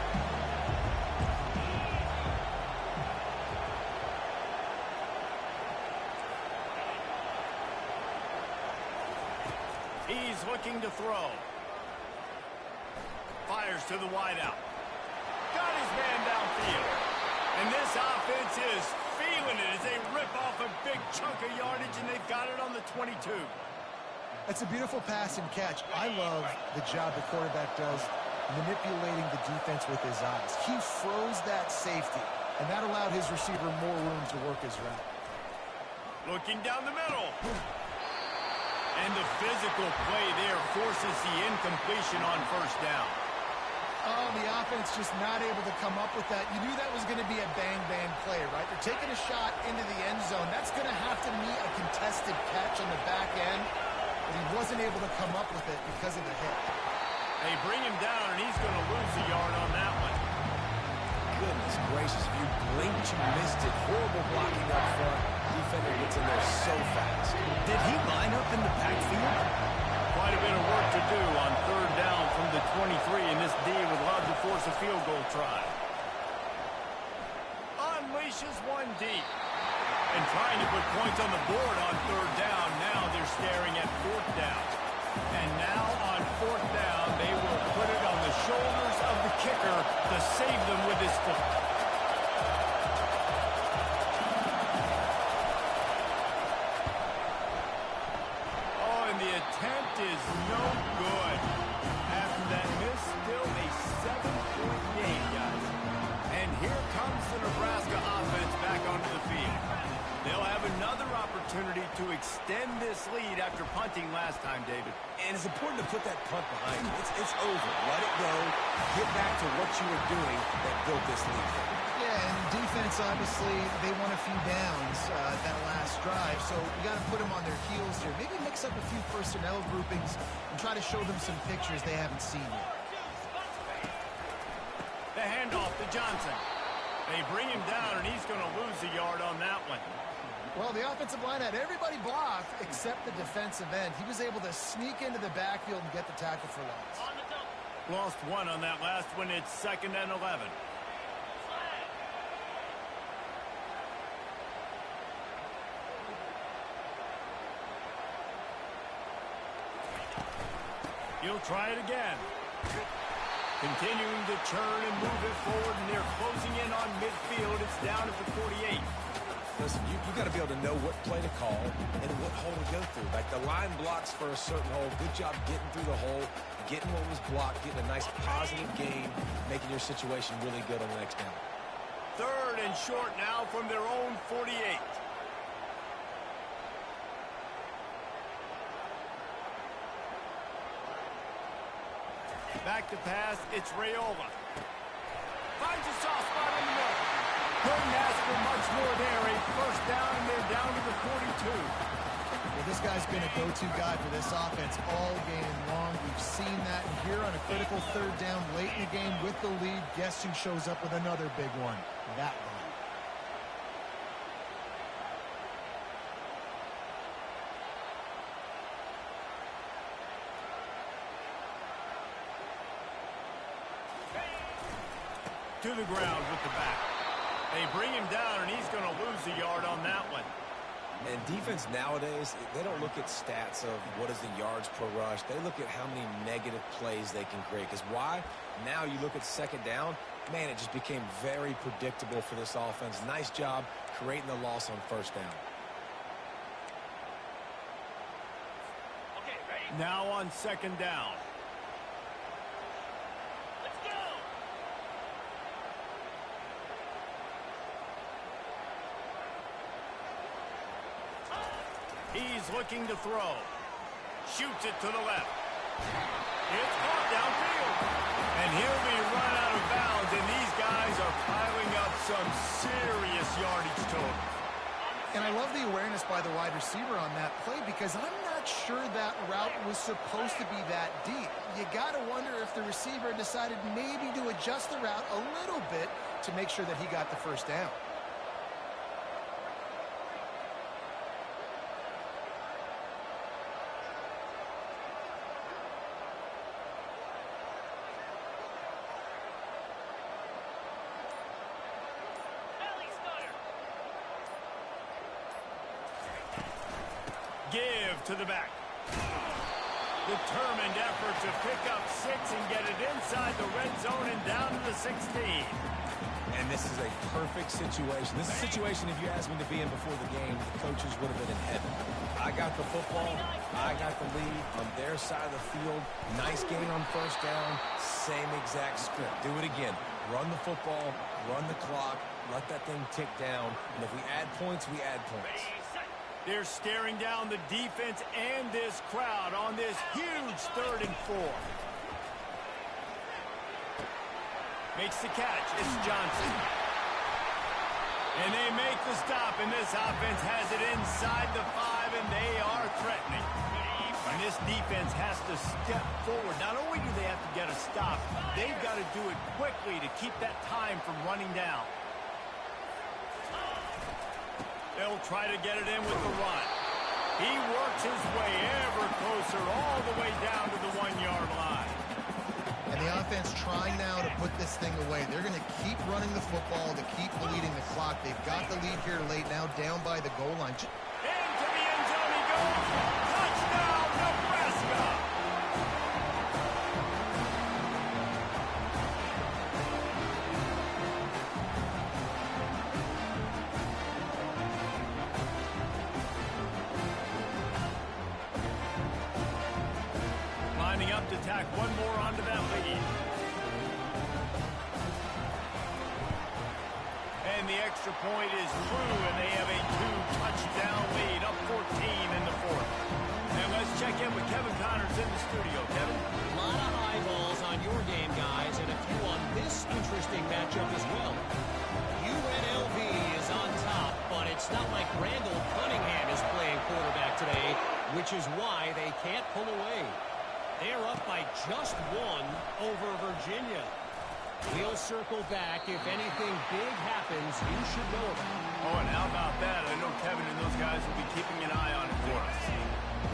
[SPEAKER 1] He's looking to throw. Fires to the wideout. Got his man downfield. And this offense is feeling it as they rip off a big chunk of yardage, and they've got it on the 22.
[SPEAKER 2] That's a beautiful pass and catch. I love the job the quarterback does manipulating the defense with his eyes. He froze that safety, and that allowed his receiver more room to work his route.
[SPEAKER 1] Looking down the middle. And the physical play there forces the incompletion on first down.
[SPEAKER 2] Oh, the offense just not able to come up with that. You knew that was going to be a bang-bang play, right? They're taking a shot into the end zone. That's going to have to meet a contested catch on the back end, but he wasn't able to come up with it because of the hit.
[SPEAKER 1] They bring him down, and he's going to lose a yard on that one.
[SPEAKER 3] Goodness gracious, if you blinked, you missed it. Horrible blocking up front. Defender gets in there so fast.
[SPEAKER 4] Did he line up in the backfield?
[SPEAKER 1] Quite a bit of work to do on third down from the 23, and this D would love to force a field goal try. Unleashes one deep. And trying to put points on the board on third down. Now they're staring at fourth down. And now on fourth down, they will put it on the shoulders of the kicker to save them with his foot. Oh, and the attempt is no good. After that miss, still a 7-point game, guys. And here comes the Nebraska offense back onto the field. They'll have another opportunity to extend this lead after punting last time, David.
[SPEAKER 3] And it's important to put that punt behind you. It's over. Let it go. Get back to what you were doing that built this lead.
[SPEAKER 2] Yeah, and defense, obviously, they won a few downs that last drive, so you got to put them on their heels here. Maybe mix up a few personnel groupings and try to show them some pictures they haven't seen yet.
[SPEAKER 1] The handoff to Johnson. They bring him down, and he's going to lose a yard on that one.
[SPEAKER 2] Well, the offensive line had everybody blocked except the defensive end. He was able to sneak into the backfield and get the tackle for loss.
[SPEAKER 1] Lost one on that last one. It's 2nd and 11. He'll try it again. Continuing to churn and move it forward, and they're closing in on midfield. It's down at the 48.
[SPEAKER 3] Listen, you got to be able to know what play to call and what hole to go through. Like the line blocks for a certain hole. Good job getting through the hole, getting what was blocked, getting a nice positive gain, making your situation really good on the next down.
[SPEAKER 1] 3rd and short now from their own 48. Back to pass, it's Raiola. Finds a soft spot in the middle. Couldn't ask for much more there. A first down, and they're down to the 42.
[SPEAKER 2] Well, this guy's been a go-to guy for this offense all game long. We've seen that. And here on a critical 3rd down late in the game with the lead, guess who shows up with another big one? That one.
[SPEAKER 1] To the ground with the back. They bring him down, and he's going to lose a yard on that one.
[SPEAKER 3] And defense nowadays, they don't look at stats of what is the yards per rush. They look at how many negative plays they can create. Because why? Now you look at 2nd down, man, it just became very predictable for this offense. Nice job creating the loss on 1st down.
[SPEAKER 1] Okay, ready? Now on 2nd down. He's looking to throw. Shoots it to the left. It's caught downfield. And he'll be run out of bounds, and these guys are piling up some serious yardage total.
[SPEAKER 2] And I love the awareness by the wide receiver on that play because I'm not sure that route was supposed to be that deep. You got to wonder if the receiver decided maybe to adjust the route a little bit to make sure that he got the first down.
[SPEAKER 1] Give to the back. Determined effort to pick up 6 and get it inside the red zone and down to the 16.
[SPEAKER 3] And this is a perfect situation. This is a situation, if you asked me to be in before the game, the coaches would have been in heaven. I got the football. I got the lead on their side of the field. Nice gain on 1st down. Same exact script. Do it again. Run the football. Run the clock. Let that thing tick down. And if we add points, we add points.
[SPEAKER 1] They're staring down the defense and this crowd on this huge 3rd and 4. Makes the catch. It's Johnson. And they make the stop, and this offense has it inside the 5, and they are threatening. And this defense has to step forward. Not only do they have to get a stop, they've got to do it quickly to keep that time from running down. They'll try to get it in with the run. He works his way ever closer all the way down to the 1-yard line.
[SPEAKER 2] And the offense trying now to put this thing away. They're going to keep running the football to keep bleeding the clock. They've got the lead here late, now down by the goal line.
[SPEAKER 1] Into the end zone he goes. Touchdown, Nebraska! tack one more onto that lead. And the extra point is through, and they have a 2-touchdown lead, up 14 in the fourth. And let's check in with Kevin Connors in the studio. Kevin?
[SPEAKER 4] A lot of eyeballs on your game, guys, and a few on this interesting matchup as well. UNLV is on top, but it's not like Randall Cunningham is playing quarterback today, which is why they can't pull away. They're up by just one over Virginia. We'll circle back. If anything big happens, you should know about it.
[SPEAKER 1] Oh, and how about that? I know Kevin and those guys will be keeping an eye on it for us.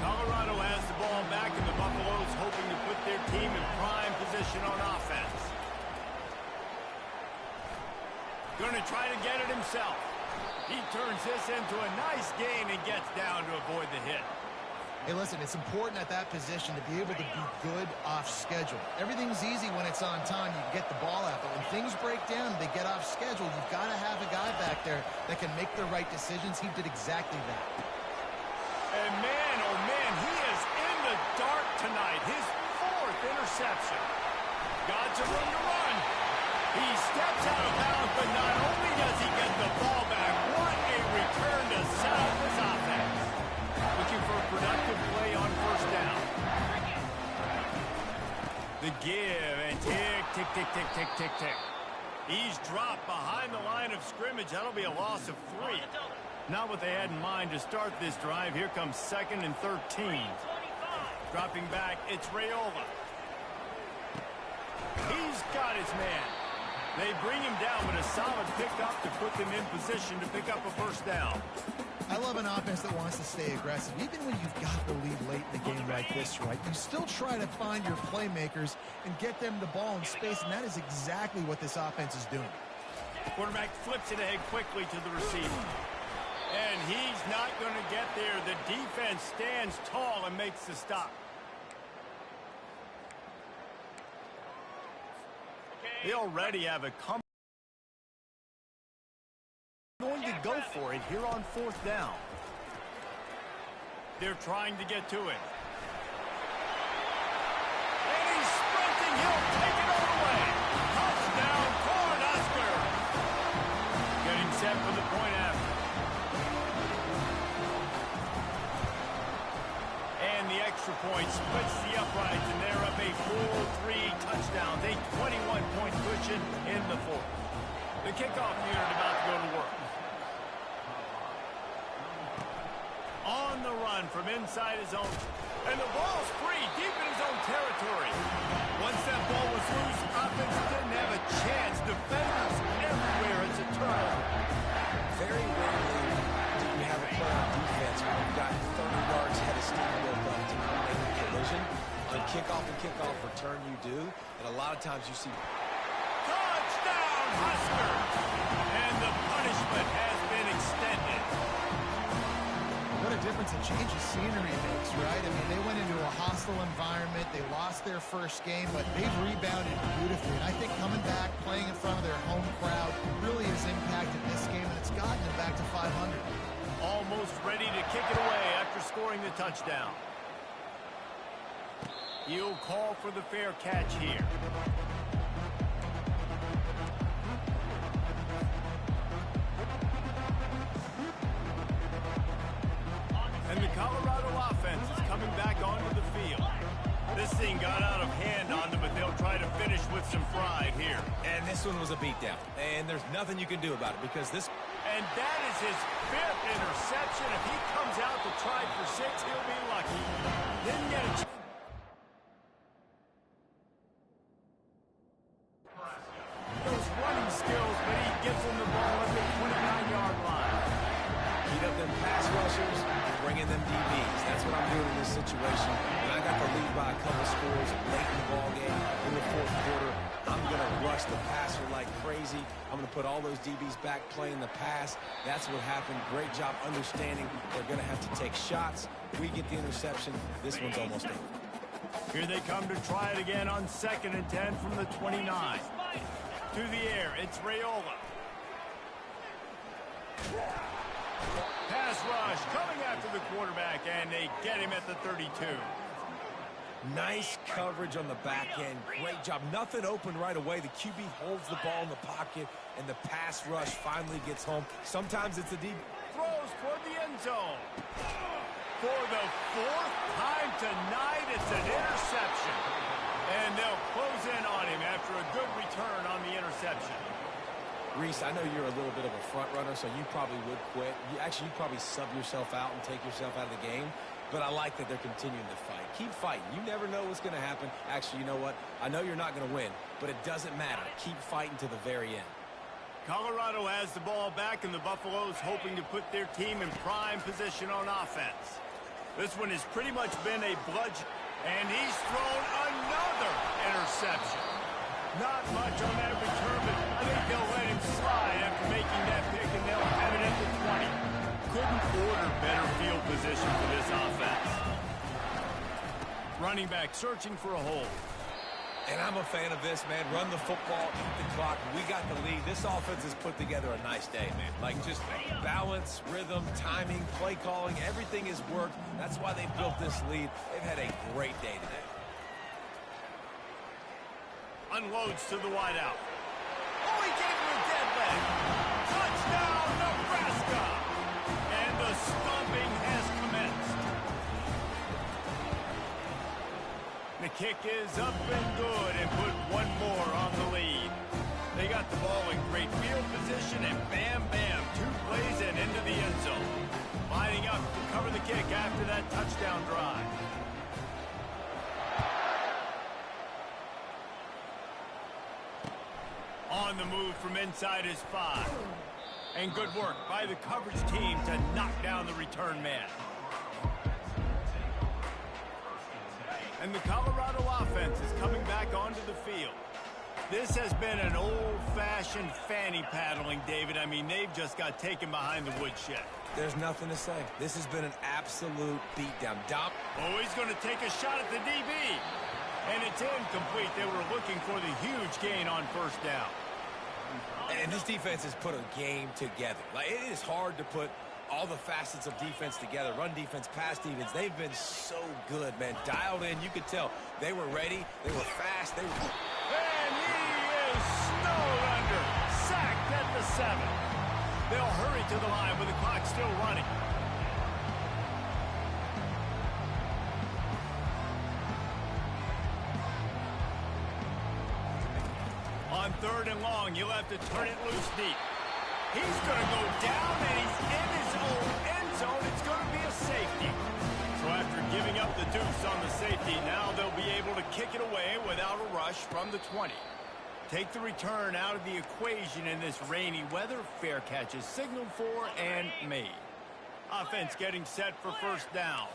[SPEAKER 1] Colorado has the ball back, and the Buffaloes hoping to put their team in prime position on offense. Going to try to get it himself. He turns this into a nice gain and gets down to avoid the hit.
[SPEAKER 2] Hey, listen, it's important at that position to be able to be good off schedule. Everything's easy when it's on time. You get the ball out. But when things break down, they get off schedule. You've got to have a guy back there that can make the right decisions. He did exactly that.
[SPEAKER 1] And man, oh man, he is in the dark tonight. His fourth interception. Got some room to run. He steps out of bounds, but not only does he get the ball back, what a return to set up this offense. Looking for a productive play on first down. The give, and tick, tick, tick, tick, tick, tick, tick. He's dropped behind the line of scrimmage. That'll be a loss of 3. Not what they had in mind to start this drive. Here comes 2nd and 13. Dropping back, it's Raiola. He's got his man. They bring him down with a solid pickup to put them in position to pick up a first down.
[SPEAKER 2] I love an offense that wants to stay aggressive. Even when you've got the lead late in the game like this, right, you still try to find your playmakers and get them the ball in space, and that is exactly what this offense is doing.
[SPEAKER 1] Quarterback flips it ahead quickly to the receiver. And he's not going to get there. The defense stands tall and makes the stop. They already have a going to go for it here on fourth down. They're trying to get to it. And he's sprinting. He'll take it all the way. Touchdown, Cornhusker. Getting set for the point after. And the extra point splits the uprights, and they're up a 4-3 touchdown. A 21-point cushion in the fourth. The kickoff unit about to go to work. On the run from inside his own. And the ball's free, deep in his own territory. Once that ball was loose, offense didn't have a chance. Defenders everywhere. It's a turnover.
[SPEAKER 3] Very rarely do you have a play on defense when you've got 30 yards head of steam built up to make a collision. On kickoff and kickoff return, you do. And a lot of times you see
[SPEAKER 1] touchdown, Huskers! And the punishment has been extended.
[SPEAKER 2] What a difference a change of scenery makes, right? I mean, they went into a hostile environment. They lost their first game, but they've rebounded beautifully. And I think coming back, playing in front of their home crowd really has impacted this game, and it's gotten them back to 500.
[SPEAKER 1] Almost ready to kick it away after scoring the touchdown. He'll call for the fair catch here. And the Colorado offense is coming back onto the field. This thing got out of hand on them, but they'll try to finish with some pride here.
[SPEAKER 3] And this one was a beatdown. And there's nothing you can do about it because this...
[SPEAKER 1] And that is his 5th interception. If he comes out to try for 6, he'll be lucky. Didn't get a chance. Those running skills, but he gives them the ball at the 29-yard line.
[SPEAKER 3] Beat up them pass rushers, bringing them DBs. That's what I'm doing in this situation. When I got the lead by a couple scores late in the ball game in the fourth quarter, I'm going to rush the passer like crazy. I'm going to put all those DBs back playing the pass. That's what happened. Great job understanding they're going to have to take shots. We get the interception. This one's almost over.
[SPEAKER 1] Here they come to try it again on 2nd and 10 from the 29. To the air, it's Raiola. Pass rush coming after the quarterback, and they get him at the 32.
[SPEAKER 3] Nice coverage on the back end. Great job. Nothing open right away. The QB holds the ball in the pocket, and the pass rush finally gets home. Sometimes it's a deep.
[SPEAKER 1] Throws toward the end zone. For the fourth time tonight, it's an interception. And they'll close in on him after a good return on the interception.
[SPEAKER 3] Reese, I know you're a little bit of a front runner, so you probably would quit. You'd probably sub yourself out and take yourself out of the game. But I like that they're continuing to fight. Keep fighting. You never know what's going to happen. Actually, you know what? I know you're not going to win, but it doesn't matter. Keep fighting to the very end.
[SPEAKER 1] Colorado has the ball back, and the Buffaloes hoping to put their team in prime position on offense. This one has pretty much been a bludgeon, and he's thrown another interception. Not much on that return, but I think they'll let him slide after making that pick, and they'll have it at the 20. Couldn't order better field position for this offense. Running back searching for a hole.
[SPEAKER 3] And I'm a fan of this, man. Run the football, eat the clock. We got the lead. This offense has put together a nice day, man. Like just balance, rhythm, timing, play calling, everything has worked. That's why they built this lead. They've had a great day today.
[SPEAKER 1] Unloads to the wideout. Oh, he gave him a dead leg. Touchdown, Nebraska! And the stomping has commenced. The kick is up and good and put one more on the lead. They got the ball in great field position and bam, bam, 2 plays and into the end zone. Lining up to cover the kick after that touchdown drive. On the move from inside his 5. And good work by the coverage team to knock down the return man. And the Colorado offense is coming back onto the field. This has been an old-fashioned fanny paddling, David. I mean, they've just got taken behind the woodshed.
[SPEAKER 3] There's nothing to say. This has been an absolute beatdown.
[SPEAKER 1] Oh, he's going to take a shot at the DB. And it's incomplete. They were looking for the huge gain on first down.
[SPEAKER 3] And this defense has put a game together. Like, it is hard to put all the facets of defense together. Run defense, pass defense. They've been so good, man. Dialed in. You could tell they were ready. They were fast. They were...
[SPEAKER 1] And he is snowed under. Sacked at the 7. They'll hurry to the line with the clock still running. On 3rd and long, you'll have to turn it loose deep. He's going to go down, and he's in his own end zone. It's going to be a safety. So after giving up the deuce on the safety, now they'll be able to kick it away without a rush from the 20. Take the return out of the equation in this rainy weather. Fair catch is signaled for and made. Offense getting set for first down.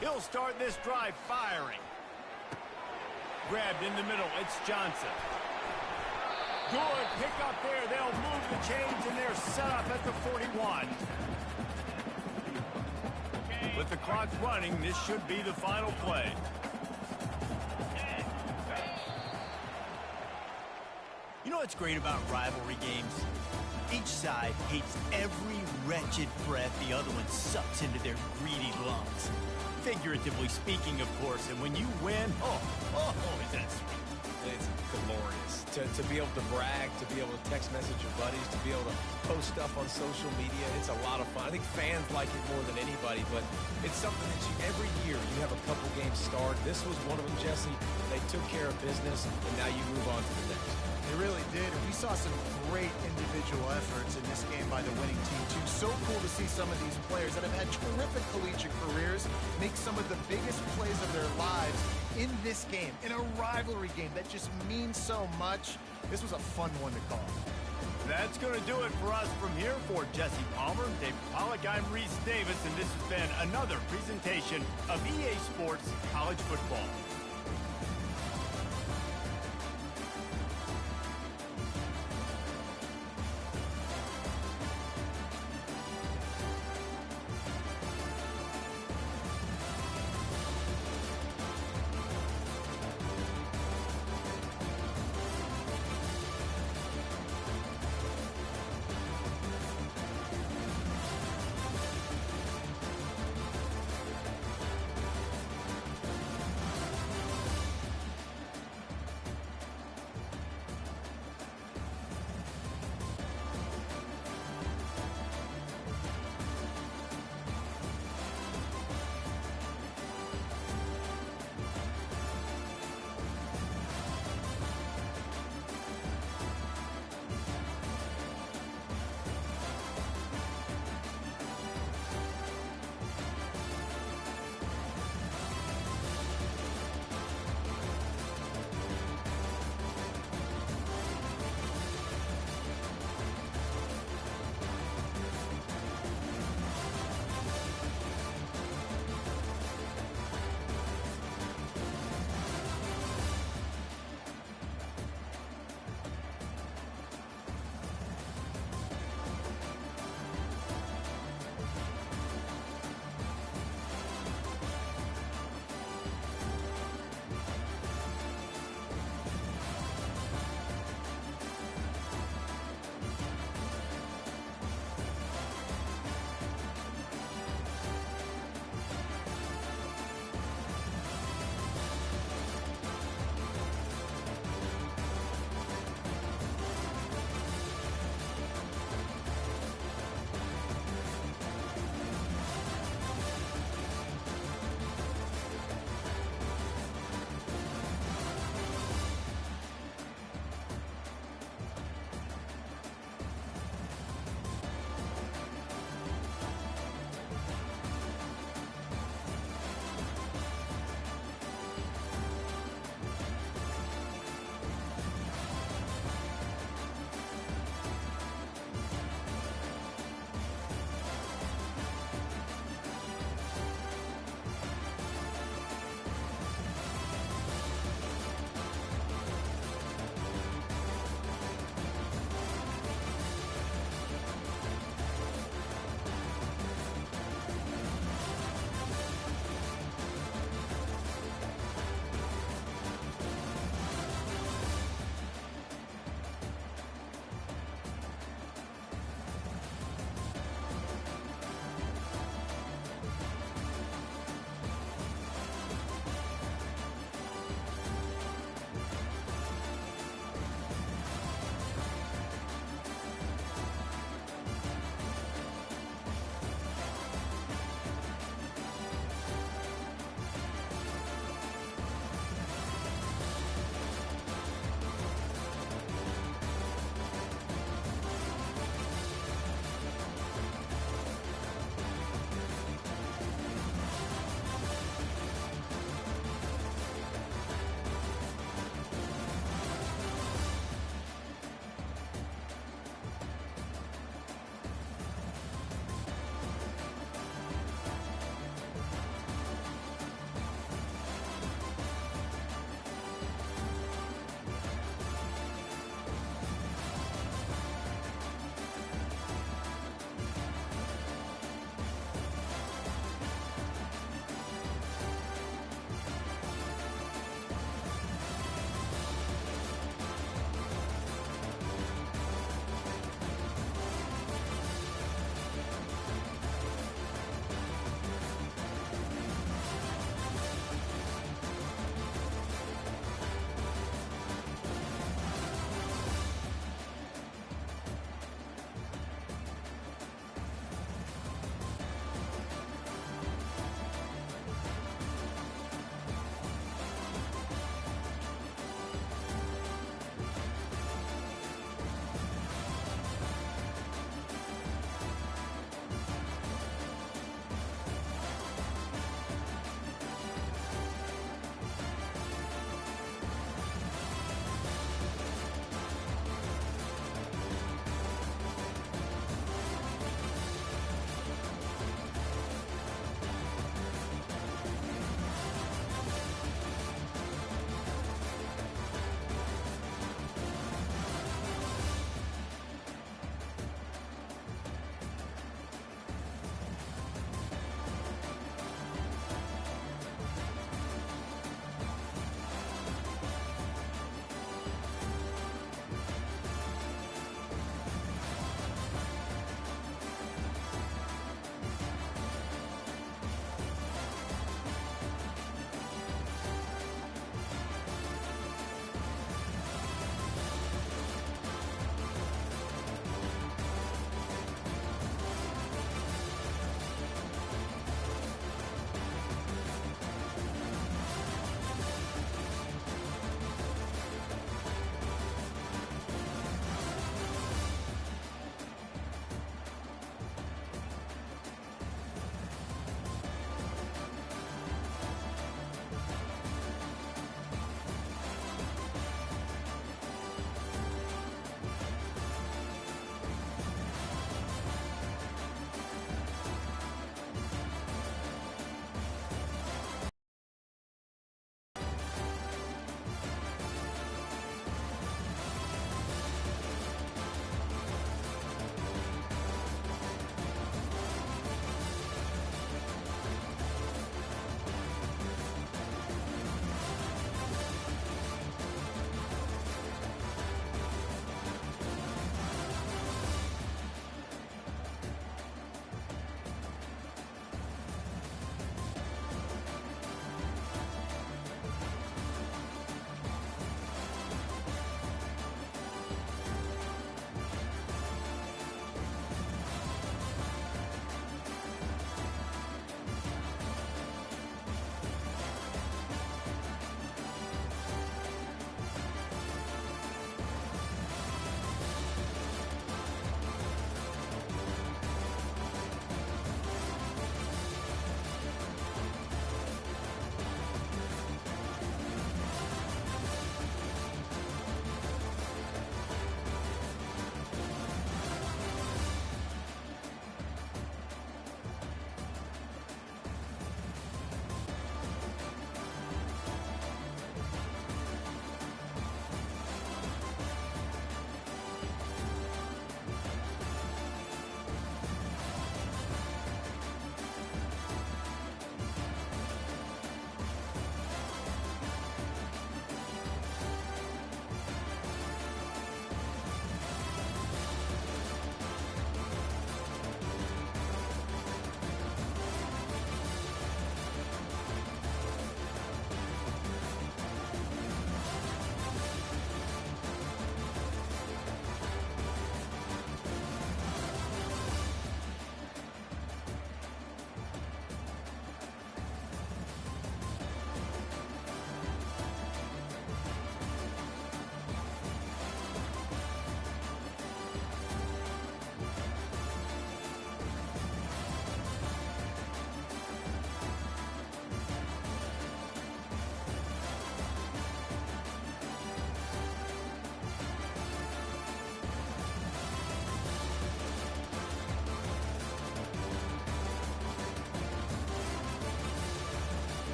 [SPEAKER 1] He'll start this drive firing. Grabbed in the middle, it's Johnson. Good pick up there. They'll move the chains, and they're set up at the 41. With the clock running, this should be the final play. You know what's great about rivalry games? Each side hates every wretched breath the other one sucks into their greedy lungs. Figuratively speaking, of course, and when you win, oh, is that sweet.
[SPEAKER 3] It's glorious. To be able to brag, to be able to text message your buddies, to be able to post stuff on social media, it's a lot of fun. I think fans like it more than anybody, but it's something that every year you have a couple games start. This was one of them, Jesse. They took care of business, and now you move on to the next.
[SPEAKER 2] They really did. And we saw some great individual efforts in this game by the winning team, too. So cool to see some of these players that have had terrific collegiate careers make some of the biggest plays of their lives in this game, in a rivalry game that just means so much. This was a fun one to call.
[SPEAKER 1] That's going to do it for us from here. For Jesse Palmer, David Pollack, I'm Reese Davis, and this has been another presentation of EA Sports College Football.